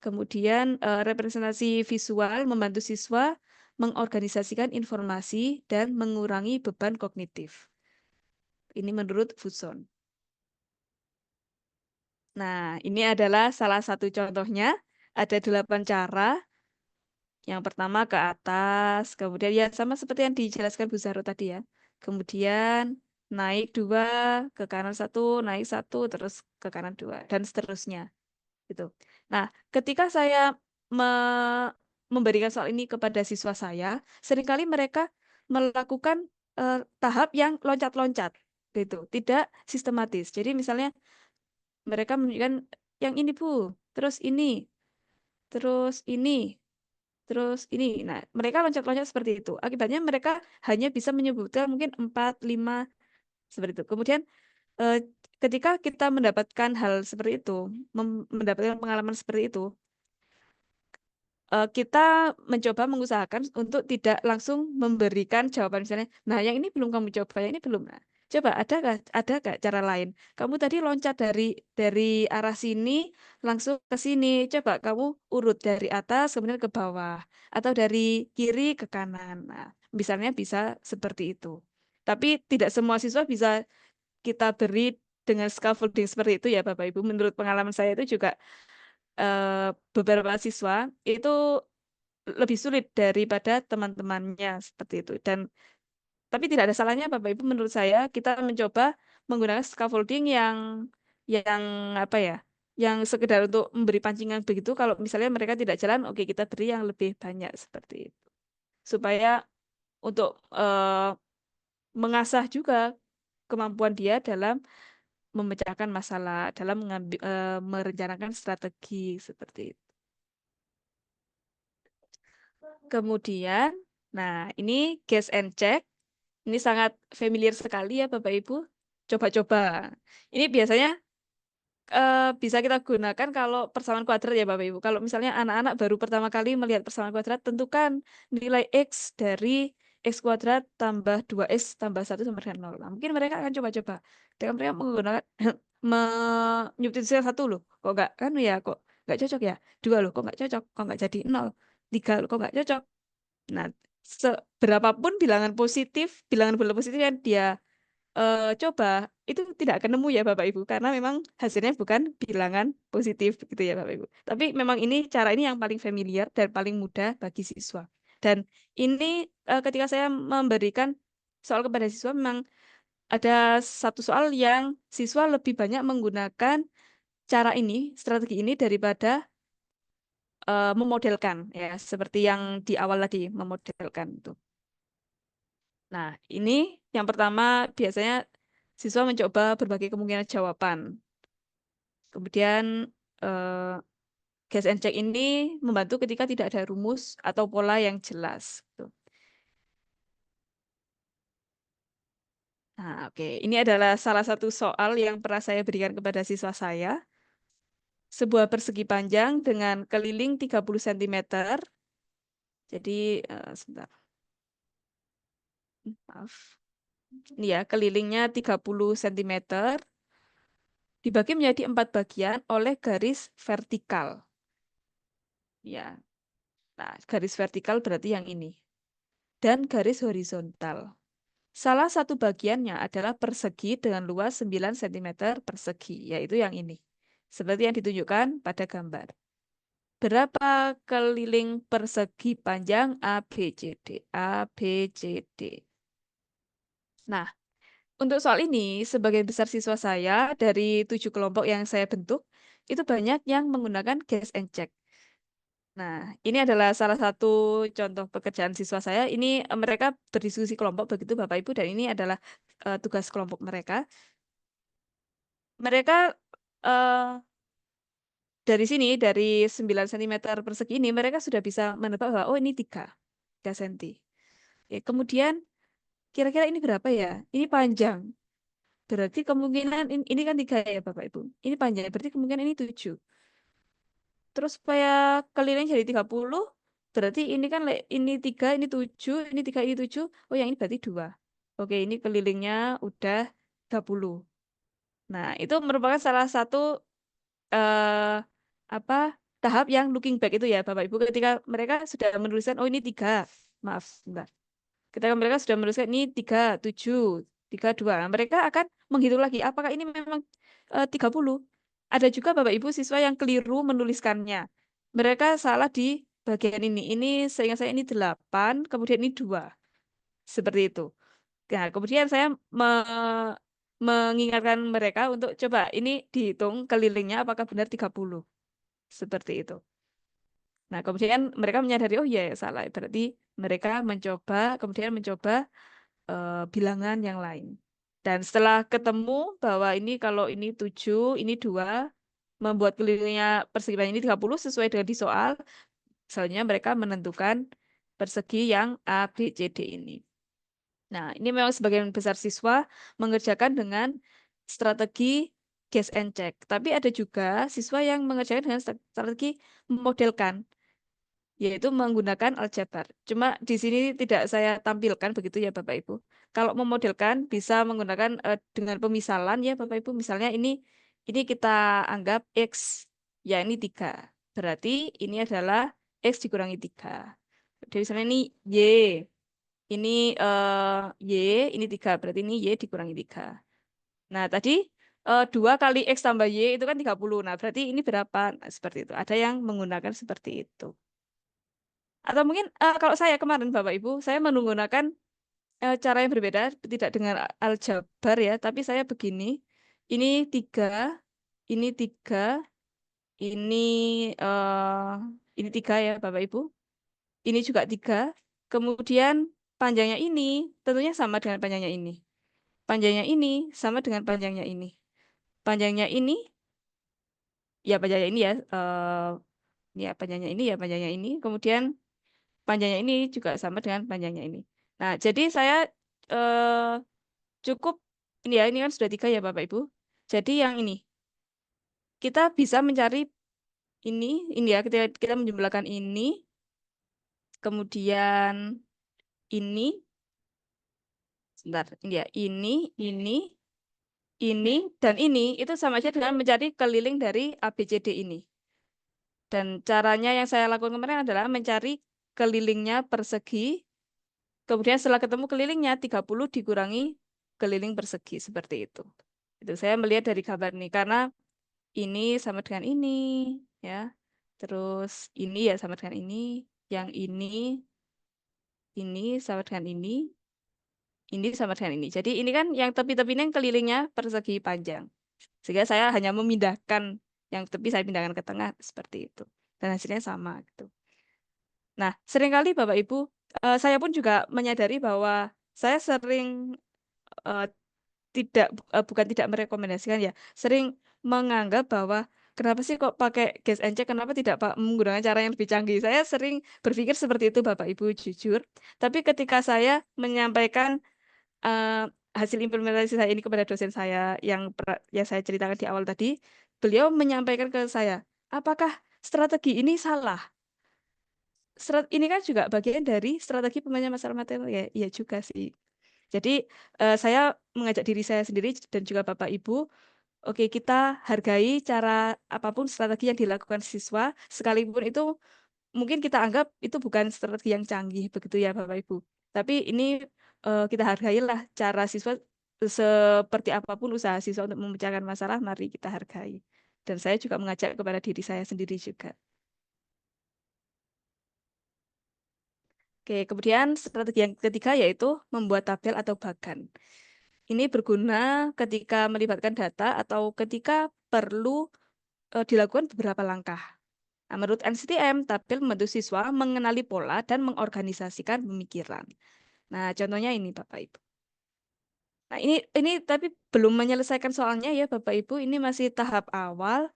Kemudian representasi visual membantu siswa mengorganisasikan informasi dan mengurangi beban kognitif. Ini menurut Fuson. Nah, ini adalah salah satu contohnya. Ada 8 cara. Yang pertama ke atas, kemudian ya sama seperti yang dijelaskan Bu Zahro tadi ya. Kemudian naik 2, ke kanan 1, naik 1, terus ke kanan 2, dan seterusnya. Gitu. Nah, ketika saya memberikan soal ini kepada siswa saya, seringkali mereka melakukan tahap yang loncat-loncat, gitu, tidak sistematis. Jadi misalnya mereka menunjukkan yang ini Bu, terus ini, terus ini, terus ini. Nah, mereka loncat-loncat seperti itu. Akibatnya mereka hanya bisa menyebutkan mungkin 4, 5, seperti itu. Kemudian ketika kita mendapatkan hal seperti itu, mendapatkan pengalaman seperti itu, kita mencoba mengusahakan untuk tidak langsung memberikan jawaban misalnya, nah yang ini belum kamu coba, yang ini belum. Nah, coba ada gak cara lain? Kamu tadi loncat dari arah sini langsung ke sini. Coba kamu urut dari atas kemudian ke bawah atau dari kiri ke kanan. Nah, misalnya bisa seperti itu. Tapi tidak semua siswa bisa kita beri dengan scaffolding seperti itu ya Bapak Ibu. Menurut pengalaman saya itu juga beberapa siswa itu lebih sulit daripada teman-temannya seperti itu. Tapi tidak ada salahnya Bapak Ibu menurut saya kita mencoba menggunakan scaffolding yang apa ya? Yang sekedar untuk memberi pancingan begitu. Kalau misalnya mereka tidak jalan, oke kita beri yang lebih banyak seperti itu. Supaya untuk mengasah juga kemampuan dia dalam memecahkan masalah, dalam merencanakan strategi seperti itu. Kemudian, nah ini guess and check. Ini sangat familiar sekali ya Bapak Ibu. Coba-coba. Ini biasanya bisa kita gunakan kalau persamaan kuadrat ya Bapak Ibu. Kalau misalnya anak-anak baru pertama kali melihat persamaan kuadrat, tentukan nilai X dari X kuadrat tambah 2X tambah 1 sama dengan 0. Nah, mungkin mereka akan coba-coba. Dengan mereka menggunakan menyubstitusikan 1 loh. Kok nggak kan ya kok nggak cocok ya. 2 loh kok nggak cocok. Kok nggak jadi 0. 3 loh kok nggak cocok. Nah, berapapun bilangan bulan positif yang dia coba, itu tidak akan nemu ya Bapak Ibu, karena memang hasilnya bukan bilangan positif gitu ya Bapak Ibu. Tapi memang cara ini yang paling familiar dan paling mudah bagi siswa. Dan ini ketika saya memberikan soal kepada siswa, memang ada satu soal yang siswa lebih banyak menggunakan cara ini, strategi ini daripada memodelkan ya, seperti yang di awal tadi memodelkan itu. Nah, ini yang pertama biasanya siswa mencoba berbagai kemungkinan jawaban. Kemudian guess and check ini membantu ketika tidak ada rumus atau pola yang jelas. Gitu. Nah, oke. Ini adalah salah satu soal yang pernah saya berikan kepada siswa saya. Sebuah persegi panjang dengan keliling 30 cm. Jadi, sebentar. Maaf. Ini ya, kelilingnya 30 cm. Dibagi menjadi 4 bagian oleh garis vertikal. Ya. Nah, garis vertikal berarti yang ini. Dan garis horizontal. Salah satu bagiannya adalah persegi dengan luas 9 cm persegi, yaitu yang ini. Seperti yang ditunjukkan pada gambar. Berapa keliling persegi panjang ABCD? ABCD. Nah, untuk soal ini, sebagian besar siswa saya dari 7 kelompok yang saya bentuk, itu banyak yang menggunakan guess and check. Nah, ini adalah salah satu contoh pekerjaan siswa saya. Ini mereka berdiskusi kelompok begitu Bapak Ibu, dan ini adalah tugas kelompok mereka. Mereka dari sini, dari 9 cm persegi ini, mereka sudah bisa menebak bahwa, oh ini 3 cm. Kemudian, kira-kira ini berapa ya? Ini panjang. berarti kemungkinan ini kan 3 ya Bapak Ibu. Ini panjang, berarti kemungkinan ini 7. Terus supaya keliling jadi 30, berarti ini kan ini 3, ini 7, ini 3, ini 7. Oh, yang ini berarti 2. Oke, ini kelilingnya udah 30. Nah, itu merupakan salah satu eh tahap yang looking back itu ya Bapak Ibu, ketika mereka sudah menuliskan oh ini 3. Maaf, sebentar. Ketika mereka sudah menuliskan ini 3, 7, 3, 2. Mereka akan menghitung lagi apakah ini memang 30. Ada juga Bapak Ibu siswa yang keliru menuliskannya. Mereka salah di bagian ini. Ini seingat saya ini 8, kemudian ini 2. Seperti itu. Nah, kemudian saya mengingatkan mereka untuk coba ini dihitung kelilingnya apakah benar 30. Seperti itu. Nah, kemudian mereka menyadari, oh iya ya salah. Berarti mereka kemudian mencoba bilangan yang lain. Dan setelah ketemu bahwa ini kalau ini 7, ini 2, membuat kelilingnya persegi panjang ini 30 sesuai dengan di soal, selanjutnya mereka menentukan persegi yang A, B, C, D ini. Nah, ini memang sebagian besar siswa mengerjakan dengan strategi guess and check. Tapi ada juga siswa yang mengerjakan dengan strategi memodelkan, yaitu menggunakan aljabar. Cuma di sini tidak saya tampilkan begitu ya Bapak Ibu. Kalau memodelkan bisa menggunakan dengan pemisalan ya Bapak Ibu. Misalnya ini kita anggap X, ya ini 3. Berarti ini adalah X dikurangi 3. Jadi misalnya ini Y. Ini Y, ini 3. Berarti ini Y dikurangi 3. Nah, tadi 2 kali X tambah Y itu kan 30. Nah, berarti ini berapa? Nah, seperti itu. Ada yang menggunakan seperti itu. Atau mungkin kalau saya kemarin Bapak Ibu, saya menggunakan cara yang berbeda, tidak dengan aljabar ya, tapi saya begini. Ini 3, ini 3, ini 3 ya Bapak Ibu. Ini juga 3. Kemudian panjangnya ini tentunya sama dengan panjangnya ini. Panjangnya ini sama dengan panjangnya ini. Panjangnya ini ya panjangnya ini ya. Ya panjangnya ini ya panjangnya ini. Kemudian panjangnya ini juga sama dengan panjangnya ini. Nah, jadi saya cukup ini kan sudah 3 ya Bapak Ibu. Jadi yang ini kita bisa mencari ini ya kita menjumlahkan ini, kemudian ini, sebentar, ini ya ini dan ini itu sama aja dengan mencari keliling dari ABCD ini. Dan caranya yang saya lakukan kemarin adalah mencari kelilingnya persegi. Kemudian setelah ketemu kelilingnya 30 dikurangi keliling persegi seperti itu. Itu saya melihat dari gambar ini karena ini sama dengan ini ya. Terus ini ya sama dengan ini, yang ini sama dengan ini sama dengan ini. Jadi ini kan yang tepi-tepinya yang kelilingnya persegi panjang. Sehingga saya hanya memindahkan yang tepi saya pindahkan ke tengah seperti itu. Dan hasilnya sama gitu. Nah, seringkali Bapak Ibu, saya pun juga menyadari bahwa saya sering bukan tidak merekomendasikan ya, sering menganggap bahwa kenapa sih kok pakai guess and check, kenapa tidak menggunakan cara yang lebih canggih. Saya sering berpikir seperti itu Bapak Ibu, jujur. Tapi ketika saya menyampaikan hasil implementasi saya ini kepada dosen saya yang saya ceritakan di awal tadi, beliau menyampaikan ke saya, apakah strategi ini salah? Ini kan juga bagian dari strategi pemanjang masalah materi ya, iya juga sih. Jadi saya mengajak diri saya sendiri dan juga Bapak Ibu, oke kita hargai cara apapun strategi yang dilakukan siswa, sekalipun itu mungkin kita anggap itu bukan strategi yang canggih begitu ya Bapak Ibu. Tapi ini kita hargailah cara siswa, seperti apapun usaha siswa untuk memecahkan masalah, mari kita hargai. Dan saya juga mengajak kepada diri saya sendiri juga. Oke, kemudian strategi yang ketiga yaitu membuat tabel atau bagan. Ini berguna ketika melibatkan data atau ketika perlu dilakukan beberapa langkah. Nah, menurut NCTM, tabel membantu siswa mengenali pola dan mengorganisasikan pemikiran. Nah, contohnya ini Bapak Ibu. Nah, ini tapi belum menyelesaikan soalnya ya Bapak Ibu, ini masih tahap awal.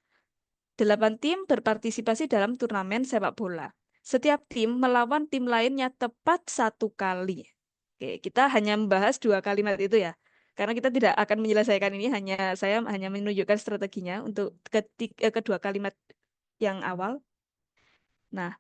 8 tim berpartisipasi dalam turnamen sepak bola. Setiap tim melawan tim lainnya tepat 1 kali. Oke, kita hanya membahas 2 kalimat itu ya. Karena kita tidak akan menyelesaikan ini, saya hanya menunjukkan strateginya untuk kedua kalimat yang awal. Nah,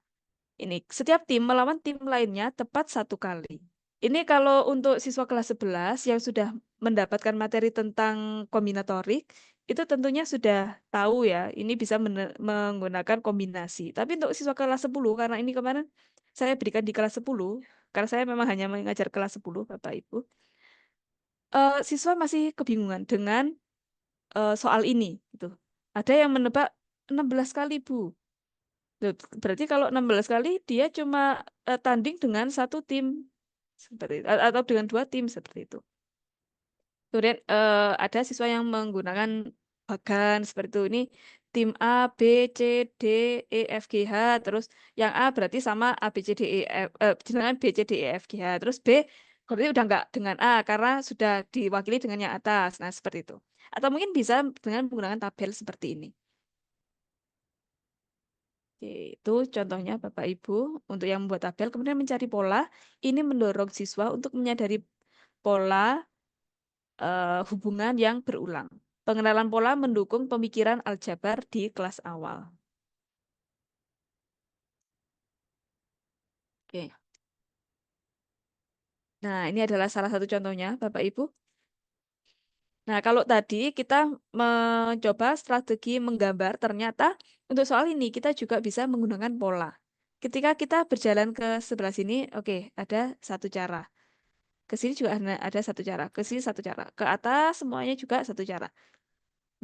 ini setiap tim melawan tim lainnya tepat 1 kali. Ini kalau untuk siswa kelas 11 yang sudah mendapatkan materi tentang kombinatorik, itu tentunya sudah tahu ya, ini bisa menggunakan kombinasi. Tapi untuk siswa kelas 10, karena ini kemarin saya berikan di kelas 10, karena saya memang hanya mengajar kelas 10, Bapak Ibu. Siswa masih kebingungan dengan soal ini gitu. Ada yang menebak 16 kali, Bu. Loh, berarti kalau 16 kali dia cuma tanding dengan 1 tim seperti itu, atau dengan 2 tim seperti itu. Kemudian ada siswa yang menggunakan bagan seperti itu. Ini tim A, B, C, D, E, F, G, H. Terus yang A berarti sama A, B, C, D, E, F, dengan B, C, D, E, F, G, H. Terus B berarti udah nggak dengan A karena sudah diwakili dengan yang atas. Nah, seperti itu. Atau mungkin bisa dengan menggunakan tabel seperti ini. Oke, itu contohnya Bapak Ibu untuk yang membuat tabel. Kemudian mencari pola, ini mendorong siswa untuk menyadari pola hubungan yang berulang. Pengenalan pola mendukung pemikiran aljabar di kelas awal. Oke. Nah, ini adalah salah satu contohnya, Bapak Ibu. Nah, kalau tadi kita mencoba strategi menggambar, ternyata untuk soal ini kita juga bisa menggunakan pola. Ketika kita berjalan ke sebelah sini, oke, ada 1 cara. Ke sini juga ada 1 cara, ke sini 1 cara, ke atas semuanya juga 1 cara.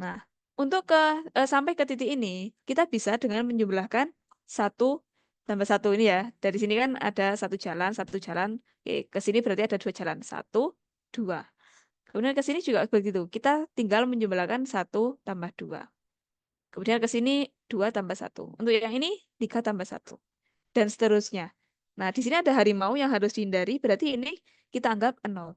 Nah, untuk sampai ke titik ini, kita bisa dengan menjumlahkan 1 tambah 1 ini ya. Dari sini kan ada 1 jalan, 1 jalan. Oke, ke sini berarti ada 2 jalan. 1, 2. Kemudian ke sini juga begitu. Kita tinggal menjumlahkan 1 tambah 2. Kemudian ke sini 2 tambah 1. Untuk yang ini 3 tambah 1. Dan seterusnya. Nah, di sini ada harimau yang harus dihindari, berarti ini kita anggap 0.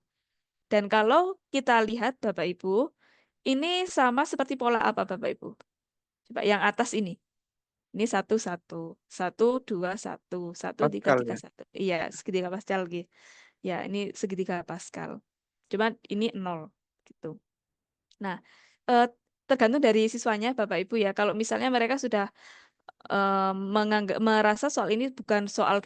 Dan kalau kita lihat Bapak Ibu, ini sama seperti pola apa Bapak Ibu? Coba yang atas ini. Ini 1, 1. 1, 2, 1. 1, 3, Pascal 3, ya. 1. Iya, segitiga Pascal gitu. Ya, ini segitiga Pascal. Cuma ini 0 gitu. Nah, tergantung dari siswanya Bapak Ibu ya. Kalau misalnya mereka sudah merasa soal ini bukan soal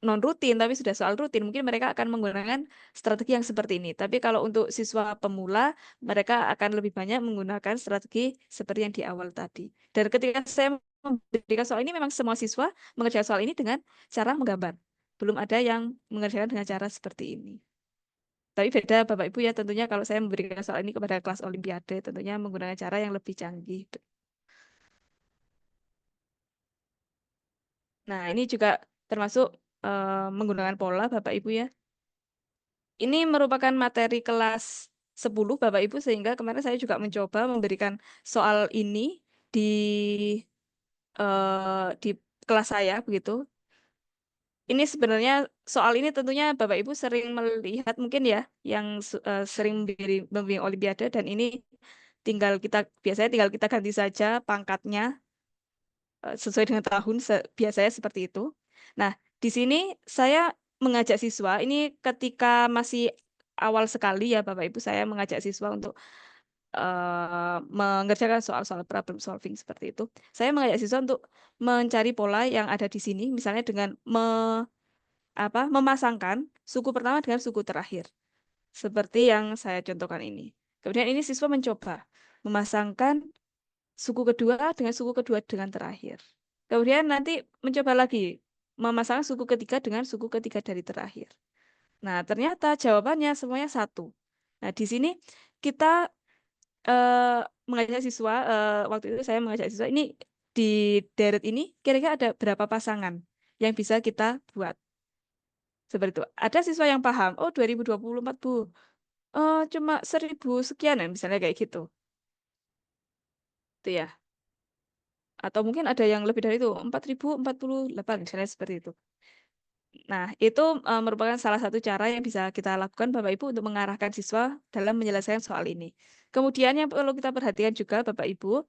non rutin tapi sudah soal rutin, mungkin mereka akan menggunakan strategi yang seperti ini. Tapi kalau untuk siswa pemula, mereka akan lebih banyak menggunakan strategi seperti yang di awal tadi. Dan ketika saya memberikan soal ini, memang semua siswa mengerjakan soal ini dengan cara menggambar. Belum ada yang mengerjakan dengan cara seperti ini. Tapi beda Bapak Ibu ya, tentunya kalau saya memberikan soal ini kepada kelas olimpiade, tentunya menggunakan cara yang lebih canggih. Nah, ini juga termasuk menggunakan pola Bapak Ibu ya. Ini merupakan materi kelas 10 Bapak Ibu, sehingga kemarin saya juga mencoba memberikan soal ini di kelas saya begitu. Ini sebenarnya soal ini tentunya Bapak Ibu sering melihat mungkin ya, yang sering membimbing olimpiade, dan ini biasanya tinggal kita ganti saja pangkatnya sesuai dengan tahun, biasanya seperti itu. Nah, di sini saya mengajak siswa, ini ketika masih awal sekali ya Bapak Ibu, saya mengajak siswa untuk mengerjakan soal-soal problem solving seperti itu. Saya mengajak siswa untuk mencari pola yang ada di sini, misalnya dengan memasangkan suku pertama dengan suku terakhir, seperti yang saya contohkan ini. Kemudian ini siswa mencoba memasangkan suku kedua dengan terakhir. Kemudian nanti mencoba lagi memasangkan suku ketiga dengan suku ketiga dari terakhir. Nah, ternyata jawabannya semuanya 1. Nah, di sini kita mengajak siswa, waktu itu saya mengajak siswa, ini di deret ini kira-kira ada berapa pasangan yang bisa kita buat. Seperti itu. Ada siswa yang paham, oh 2024 Bu, cuma 1000 sekian ya, misalnya kayak gitu. Itu ya. Atau mungkin ada yang lebih dari itu, 4048 misalnya seperti itu. Nah, itu merupakan salah satu cara yang bisa kita lakukan Bapak Ibu untuk mengarahkan siswa dalam menyelesaikan soal ini. Kemudian yang perlu kita perhatikan juga Bapak Ibu,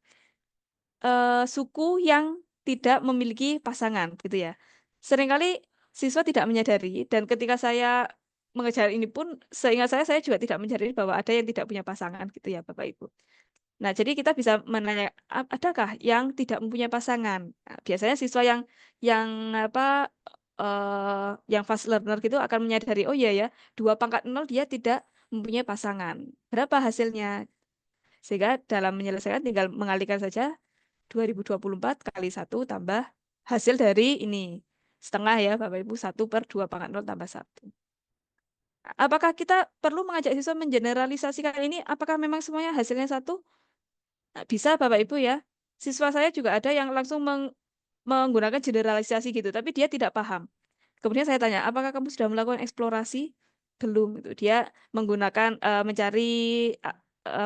suku yang tidak memiliki pasangan gitu ya. Seringkali siswa tidak menyadari, dan ketika saya mengejar ini pun seingat saya juga tidak mencari bahwa ada yang tidak punya pasangan gitu ya Bapak Ibu. Nah, jadi kita bisa menanya, adakah yang tidak mempunyai pasangan? Nah, biasanya siswa yang apa yang fast learner gitu akan menyadari, oh iya ya, 2 × 0 dia tidak mempunyai pasangan. Berapa hasilnya? Sehingga dalam menyelesaikan tinggal mengalihkan saja 2024 kali 1 tambah hasil dari ini. Setengah ya Bapak Ibu, 1/2 × 0 tambah 1. Apakah kita perlu mengajak siswa mengeneralisasikan ini? Apakah memang semuanya hasilnya 1? Nah, bisa Bapak Ibu ya. Siswa saya juga ada yang langsung menggunakan generalisasi gitu, tapi dia tidak paham. Kemudian saya tanya, apakah kamu sudah melakukan eksplorasi? Belum gitu. Dia menggunakan mencari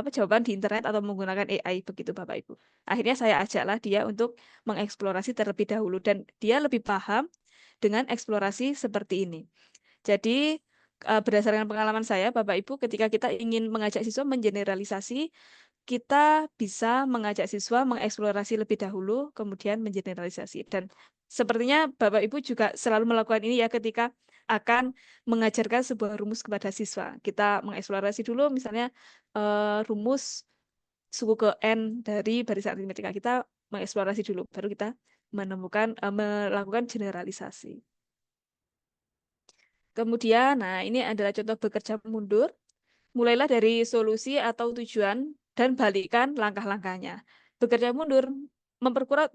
jawaban di internet atau menggunakan AI begitu Bapak Ibu. Akhirnya saya ajaklah dia untuk mengeksplorasi terlebih dahulu dan dia lebih paham dengan eksplorasi seperti ini. Jadi berdasarkan pengalaman saya Bapak Ibu, ketika kita ingin mengajak siswa mengeneralisasi, kita bisa mengajak siswa mengeksplorasi lebih dahulu, kemudian mengeneralisasi. Dan sepertinya Bapak Ibu juga selalu melakukan ini ya ketika akan mengajarkan sebuah rumus kepada siswa. Kita mengeksplorasi dulu misalnya rumus suku ke N dari barisan aritmetika. Kita mengeksplorasi dulu, baru kita melakukan generalisasi. Kemudian, nah ini adalah contoh bekerja mundur. Mulailah dari solusi atau tujuan dan balikan langkah-langkahnya. Bekerja mundur memperkuat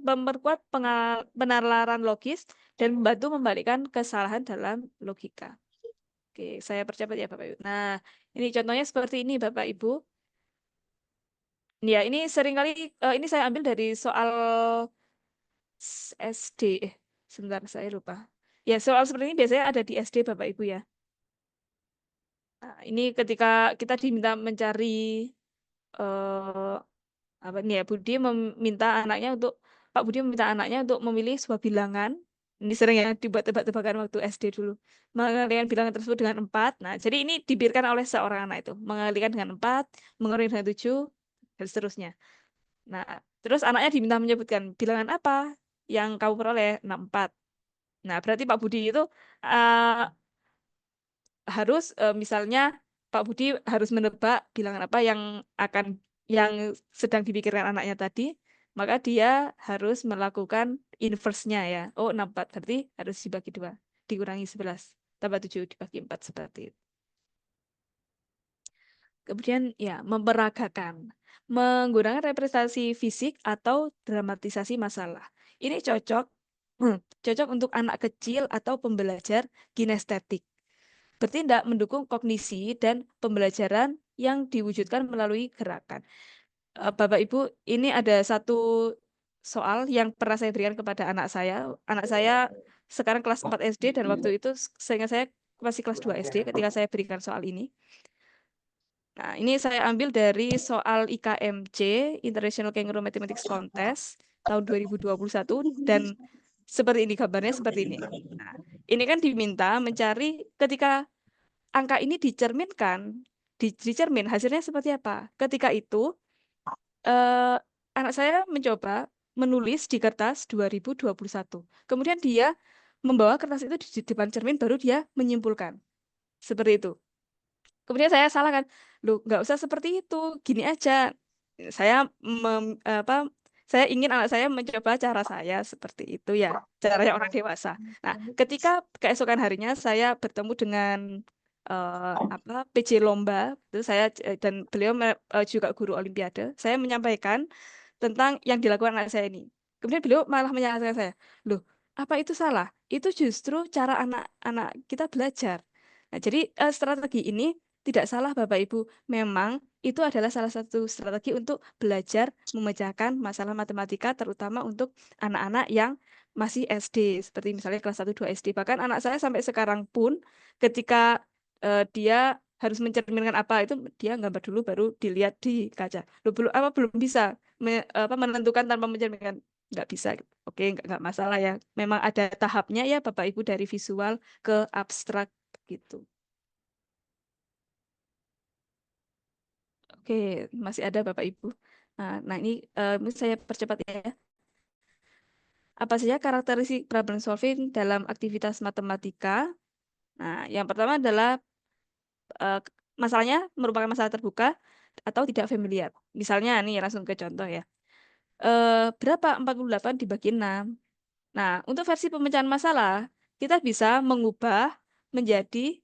penalaran logis dan membantu membalikkan kesalahan dalam logika. Oke, saya percepat ya Bapak Ibu. Nah, ini contohnya seperti ini Bapak Ibu. Ya, ini seringkali ini saya ambil dari soal SD. Sebentar saya lupa. Ya, soal seperti ini biasanya ada di SD Bapak Ibu ya. Nah, ini ketika kita diminta mencari apa nih ya, Pak Budi meminta anaknya untuk memilih sebuah bilangan. Ini sering ya dibuat tebak-tebakan waktu SD dulu. Mengalihkan bilangan tersebut dengan 4. Nah, jadi ini diberikan oleh seorang anak itu. Mengalihkan dengan 4, mengurangi dengan 7, dan seterusnya. Nah, terus anaknya diminta menyebutkan bilangan apa yang kamu peroleh. 4. Nah, berarti Pak Budi itu harus misalnya Pak Budi harus menebak bilangan apa yang sedang dipikirkan anaknya tadi, maka dia harus melakukan inverse-nya ya. Oh, 64 berarti harus dibagi 2, dikurangi 11, tambah 7 dibagi 4 seperti itu. Kemudian ya, memperagakan, menggunakan representasi fisik atau dramatisasi masalah. Ini cocok untuk anak kecil atau pembelajar kinestetik. Bertindak mendukung kognisi dan pembelajaran yang diwujudkan melalui gerakan. Bapak Ibu, ini ada satu soal yang pernah saya berikan kepada anak saya. Anak saya sekarang kelas 4 SD dan waktu itu seingat saya masih kelas 2 SD ketika saya berikan soal ini. Nah, ini saya ambil dari soal IKMC, International Kangaroo Mathematics Contest, tahun 2021, dan seperti ini gambarnya seperti ini. Nah, ini kan diminta mencari ketika angka ini dicermin hasilnya seperti apa. Ketika itu, anak saya mencoba menulis di kertas 2021. Kemudian dia membawa kertas itu di depan cermin, baru dia menyimpulkan. Seperti itu. Kemudian saya salahkan, loh nggak usah seperti itu, gini aja. Saya saya ingin anak saya mencoba cara saya seperti itu ya, caranya orang dewasa. Nah, ketika keesokan harinya saya bertemu dengan PJ Lomba, itu saya dan beliau juga guru Olimpiade, saya menyampaikan tentang yang dilakukan anak saya ini. Kemudian beliau malah menyalahkan saya, loh apa itu salah? Itu justru cara anak-anak kita belajar. Nah, jadi strategi ini tidak salah Bapak Ibu, memang itu adalah salah satu strategi untuk belajar memecahkan masalah matematika terutama untuk anak-anak yang masih SD, seperti misalnya kelas 1 2 SD. Bahkan anak saya sampai sekarang pun ketika dia harus mencerminkan apa itu dia gambar dulu baru dilihat di kaca. Loh, belum bisa menentukan tanpa mencerminkan, nggak bisa. Oke, nggak masalah ya. Memang ada tahapnya ya Bapak Ibu, dari visual ke abstrak gitu. Oke, masih ada Bapak Ibu. Nah ini saya percepat ya. Apa saja karakteristik problem solving dalam aktivitas matematika? Nah, yang pertama adalah masalahnya merupakan masalah terbuka atau tidak familiar. Misalnya nih langsung ke contoh ya. Berapa 48 dibagi 6? Nah, untuk versi pemecahan masalah, kita bisa mengubah menjadi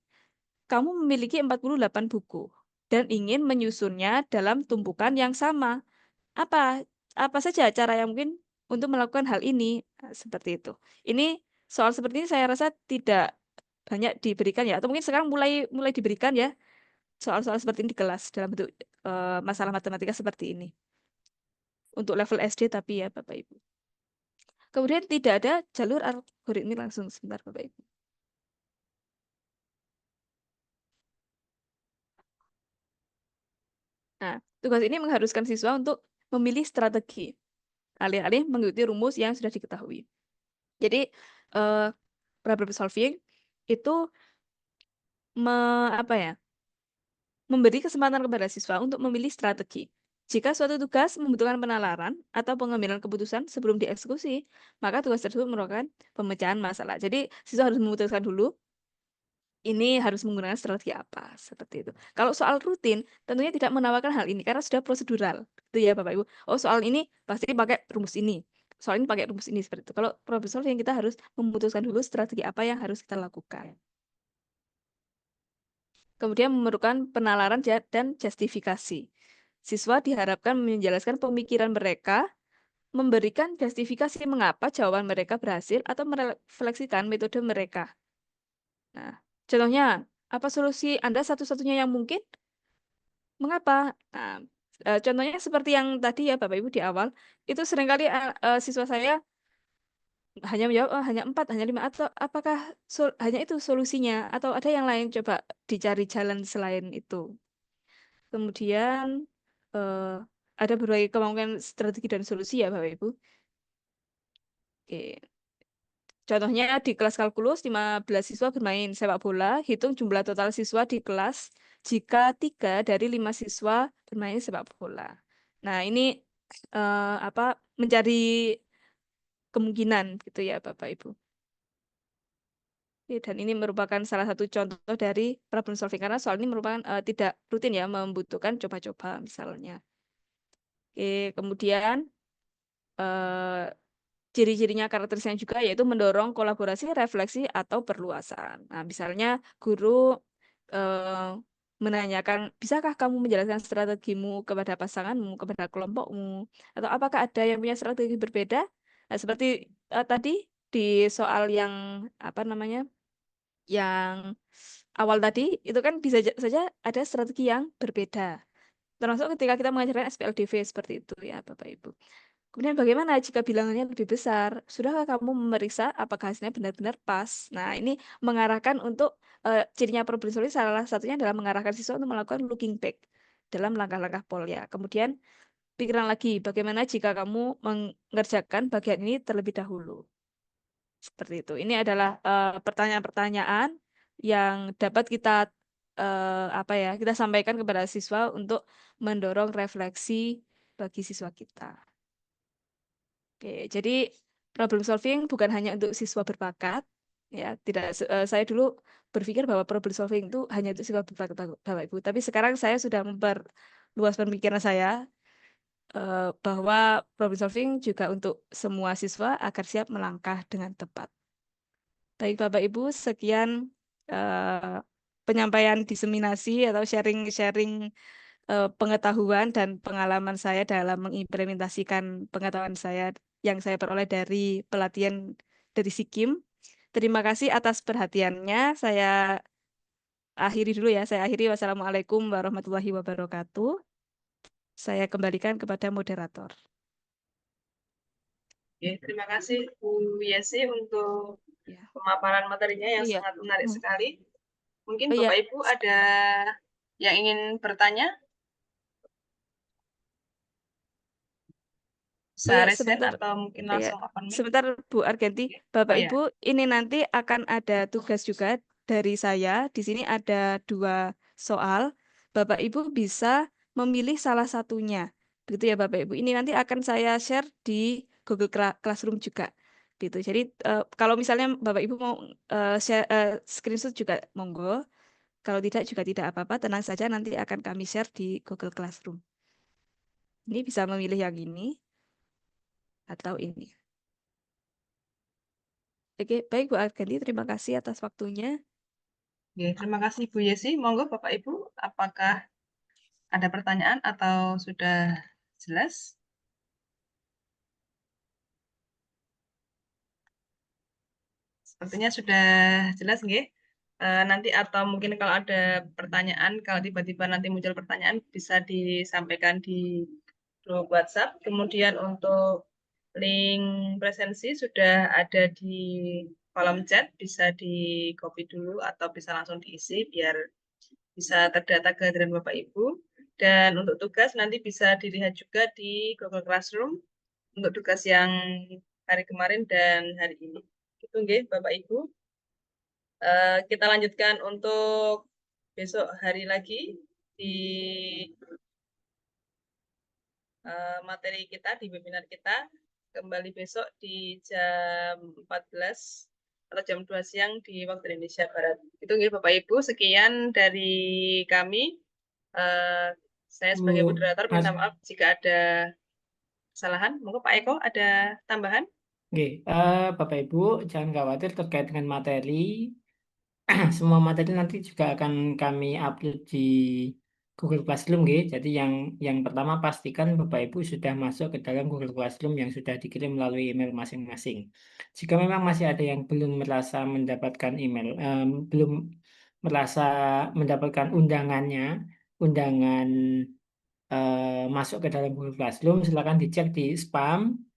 kamu memiliki 48 buku dan ingin menyusunnya dalam tumpukan yang sama. Apa apa saja cara yang mungkin untuk melakukan hal ini? Nah, seperti itu. Ini soal seperti ini saya rasa tidak banyak diberikan ya, atau mungkin sekarang mulai mulai diberikan ya soal-soal seperti ini di kelas dalam bentuk masalah matematika seperti ini. Untuk level SD tapi ya Bapak Ibu. Kemudian tidak ada jalur algoritmi langsung sebentar Bapak Ibu. Nah, tugas ini mengharuskan siswa untuk memilih strategi alih-alih mengikuti rumus yang sudah diketahui. Jadi problem solving itu memberi kesempatan kepada siswa untuk memilih strategi. Jika suatu tugas membutuhkan penalaran atau pengambilan keputusan sebelum dieksekusi, maka tugas tersebut merupakan pemecahan masalah. Jadi siswa harus memutuskan dulu ini harus menggunakan strategi apa, seperti itu. Kalau soal rutin, tentunya tidak menawarkan hal ini karena sudah prosedural, gitu ya Bapak Ibu. Oh, soal ini pasti pakai rumus ini. Soal ini pakai rumus ini seperti itu. Kalau problem solving kita harus memutuskan dulu strategi apa yang harus kita lakukan. Kemudian memerlukan penalaran dan justifikasi. Siswa diharapkan menjelaskan pemikiran mereka, memberikan justifikasi mengapa jawaban mereka berhasil atau merefleksikan metode mereka. Nah, contohnya, apa solusi Anda satu-satunya yang mungkin? Mengapa? Nah, contohnya seperti yang tadi ya Bapak Ibu di awal, itu seringkali siswa saya hanya menjawab, oh, hanya 4, hanya 5, atau apakah hanya itu solusinya, atau ada yang lain, coba dicari jalan selain itu. Kemudian ada berbagai kemungkinan strategi dan solusi ya Bapak Ibu. Oke. Contohnya di kelas kalkulus 15 siswa bermain sepak bola, hitung jumlah total siswa di kelas jika 3 dari 5 siswa bermain sepak bola. Nah, ini mencari kemungkinan gitu ya Bapak Ibu. Oke, dan ini merupakan salah satu contoh dari problem solving karena soal ini merupakan tidak rutin ya, membutuhkan coba-coba misalnya. Oke, kemudian ciri-cirinya karakteristiknya juga yaitu mendorong kolaborasi, refleksi, atau perluasan. Nah, misalnya guru menanyakan, bisakah kamu menjelaskan strategimu kepada pasanganmu, kepada kelompokmu, atau apakah ada yang punya strategi berbeda? Nah, seperti tadi di soal yang yang awal tadi itu kan bisa saja ada strategi yang berbeda. Termasuk ketika kita mengajarkan SPLDV seperti itu ya Bapak Ibu. Kemudian bagaimana jika bilangannya lebih besar? Sudahkah kamu memeriksa apakah hasilnya benar-benar pas? Nah, ini mengarahkan untuk cirinya problem solving salah satunya adalah mengarahkan siswa untuk melakukan looking back dalam langkah-langkah polya. Kemudian pikiran lagi bagaimana jika kamu mengerjakan bagian ini terlebih dahulu. Seperti itu. Ini adalah pertanyaan-pertanyaan yang dapat kita kita sampaikan kepada siswa untuk mendorong refleksi bagi siswa kita. Oke, jadi problem solving bukan hanya untuk siswa berbakat, ya. Tidak, saya dulu berpikir bahwa problem solving itu hanya untuk siswa berbakat, Bapak Ibu. Tapi sekarang saya sudah memperluas pemikiran saya bahwa problem solving juga untuk semua siswa agar siap melangkah dengan tepat. Baik Bapak Ibu, sekian penyampaian diseminasi atau sharing-sharing pengetahuan dan pengalaman saya dalam mengimplementasikan pengetahuan saya yang saya peroleh dari pelatihan dari SIKIM. Terima kasih atas perhatiannya. Saya akhiri dulu ya. Saya akhiri. Wassalamualaikum warahmatullahi wabarakatuh. Saya kembalikan kepada moderator. Oke, terima kasih Bu Yesi untuk Ya. pemaparan materinya yang Iya. sangat menarik sekali. Mungkin Oh, iya. Bapak Ibu ada yang ingin bertanya? Bisa raise hand atau mungkin langsung open mic? Sebentar Bu Argenti, Bapak Oh, iya. Ibu, ini nanti akan ada tugas juga dari saya. Di sini ada 2 soal. Bapak Ibu bisa memilih salah satunya. Begitu ya Bapak Ibu. Ini nanti akan saya share di Google Classroom juga. Gitu. Jadi kalau misalnya Bapak Ibu mau screenshot juga monggo. Kalau tidak juga tidak apa-apa, tenang saja nanti akan kami share di Google Classroom. Ini bisa memilih yang ini atau ini. Oke, baik Bu Argenti, terima kasih atas waktunya. Oke, terima kasih Bu Yesi. Monggo Bapak Ibu, apakah ada pertanyaan atau sudah jelas? Sepertinya sudah jelas, nggih. Nanti atau mungkin kalau ada pertanyaan, kalau tiba-tiba nanti muncul pertanyaan bisa disampaikan di grup WhatsApp. Kemudian untuk link presensi sudah ada di kolom chat, bisa di copy dulu atau bisa langsung diisi biar bisa terdata kehadiran Bapak Ibu. Dan untuk tugas nanti bisa dilihat juga di Google Classroom untuk tugas yang hari kemarin dan hari ini. Itu nggih Bapak Ibu. Kita lanjutkan untuk besok hari lagi di materi kita, di webinar kita. Kembali besok di jam 14 atau jam 2 siang di waktu Indonesia Barat. Itu nggih Bapak Ibu, sekian dari kami. Saya sebagai Bu, moderator minta maaf jika ada kesalahan. Monggo Pak Eko ada tambahan? Oke, Bapak Ibu jangan khawatir terkait dengan materi. Semua materi nanti juga akan kami upload di Google Classroom, nggih. Jadi yang pertama pastikan Bapak Ibu sudah masuk ke dalam Google Classroom yang sudah dikirim melalui email masing-masing. Jika memang masih ada yang belum merasa mendapatkan email, belum merasa mendapatkan undangan masuk ke dalam Google Classroom, silakan dicek di spam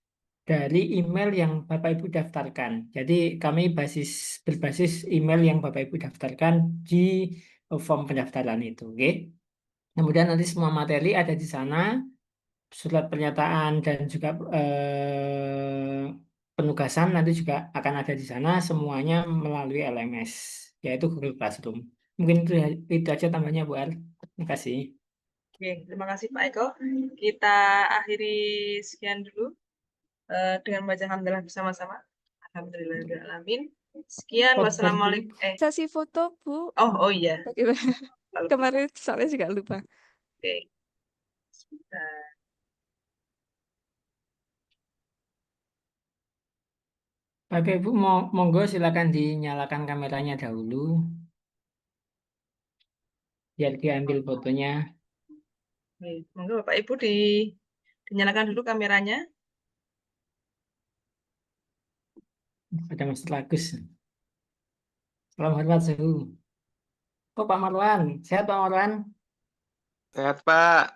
dari email yang Bapak Ibu daftarkan. Jadi kami berbasis email yang Bapak Ibu daftarkan di form pendaftaran itu, oke? Kemudian nanti semua materi ada di sana, surat pernyataan dan juga penugasan nanti juga akan ada di sana, semuanya melalui LMS, yaitu Google Classroom. Mungkin itu aja tambahnya Bu Ar. Terima kasih. Oke, terima kasih Pak Eko. Kita akhiri sekian dulu dengan membaca hamdalah bersama-sama. Alhamdulillahirrahmanirrahim. Sekian, wassalamualaikum. Sesi foto, Bu. Oh iya. Kemarin soalnya juga lupa. Oke. Bapak Ibu monggo silakan dinyalakan kameranya dahulu biar diambil fotonya. Oke, monggo Bapak Ibu dinyalakan dulu kameranya. Ada Mas Agus. Salam hormat suhu. Kok Pak Marwan? Sehat Pak Marwan? Sehat, Pak.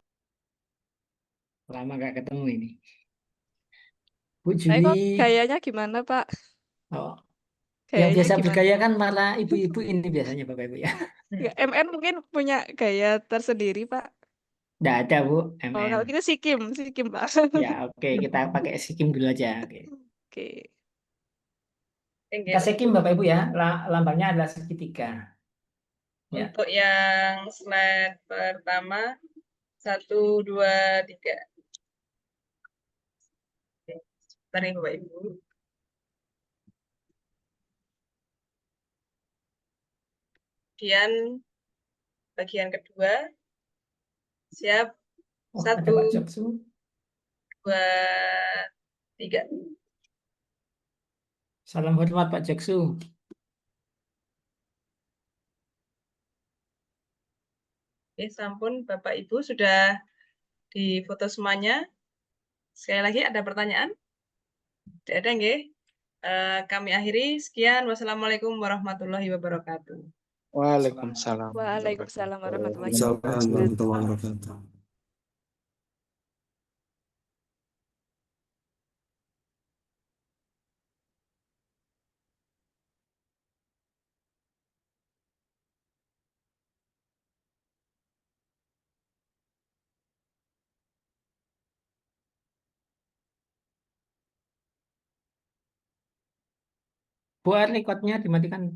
Lama gak ketemu ini. Bu Kok Juli. gayanya gimana, Pak? Oh, yang Gayanya biasa gimana? bergaya kan malah ibu-ibu ini biasanya Bapak Ibu ya. MN mungkin punya gaya tersendiri, Pak. Nggak ada Bu, Oh, MN. kalau gitu Sikim, Pak. Ya oke, kita pakai sikim dulu aja. Oke. Oke. Kita sikim Bapak Ibu ya, lambangnya adalah segitiga. Ya. Untuk yang slide pertama, 1, 2, 3. Oke, sebentar nih Bapak Ibu. Kemudian bagian kedua, siap. Oh, 1, ada Pak Joksu. 2, 3. Salam hormat Pak Joksu. Oke, sampun Bapak Ibu sudah difoto semuanya. Sekali lagi ada pertanyaan? Tidak ada nggih? Kami akhiri. Sekian. Wassalamualaikum warahmatullahi wabarakatuh. Waalaikumsalam. Waalaikumsalam warahmatullahi Waalaikumsalam wabarakatuh. warahmatullahi wabarakatuh. Bu Ar, recordnya dimatikan.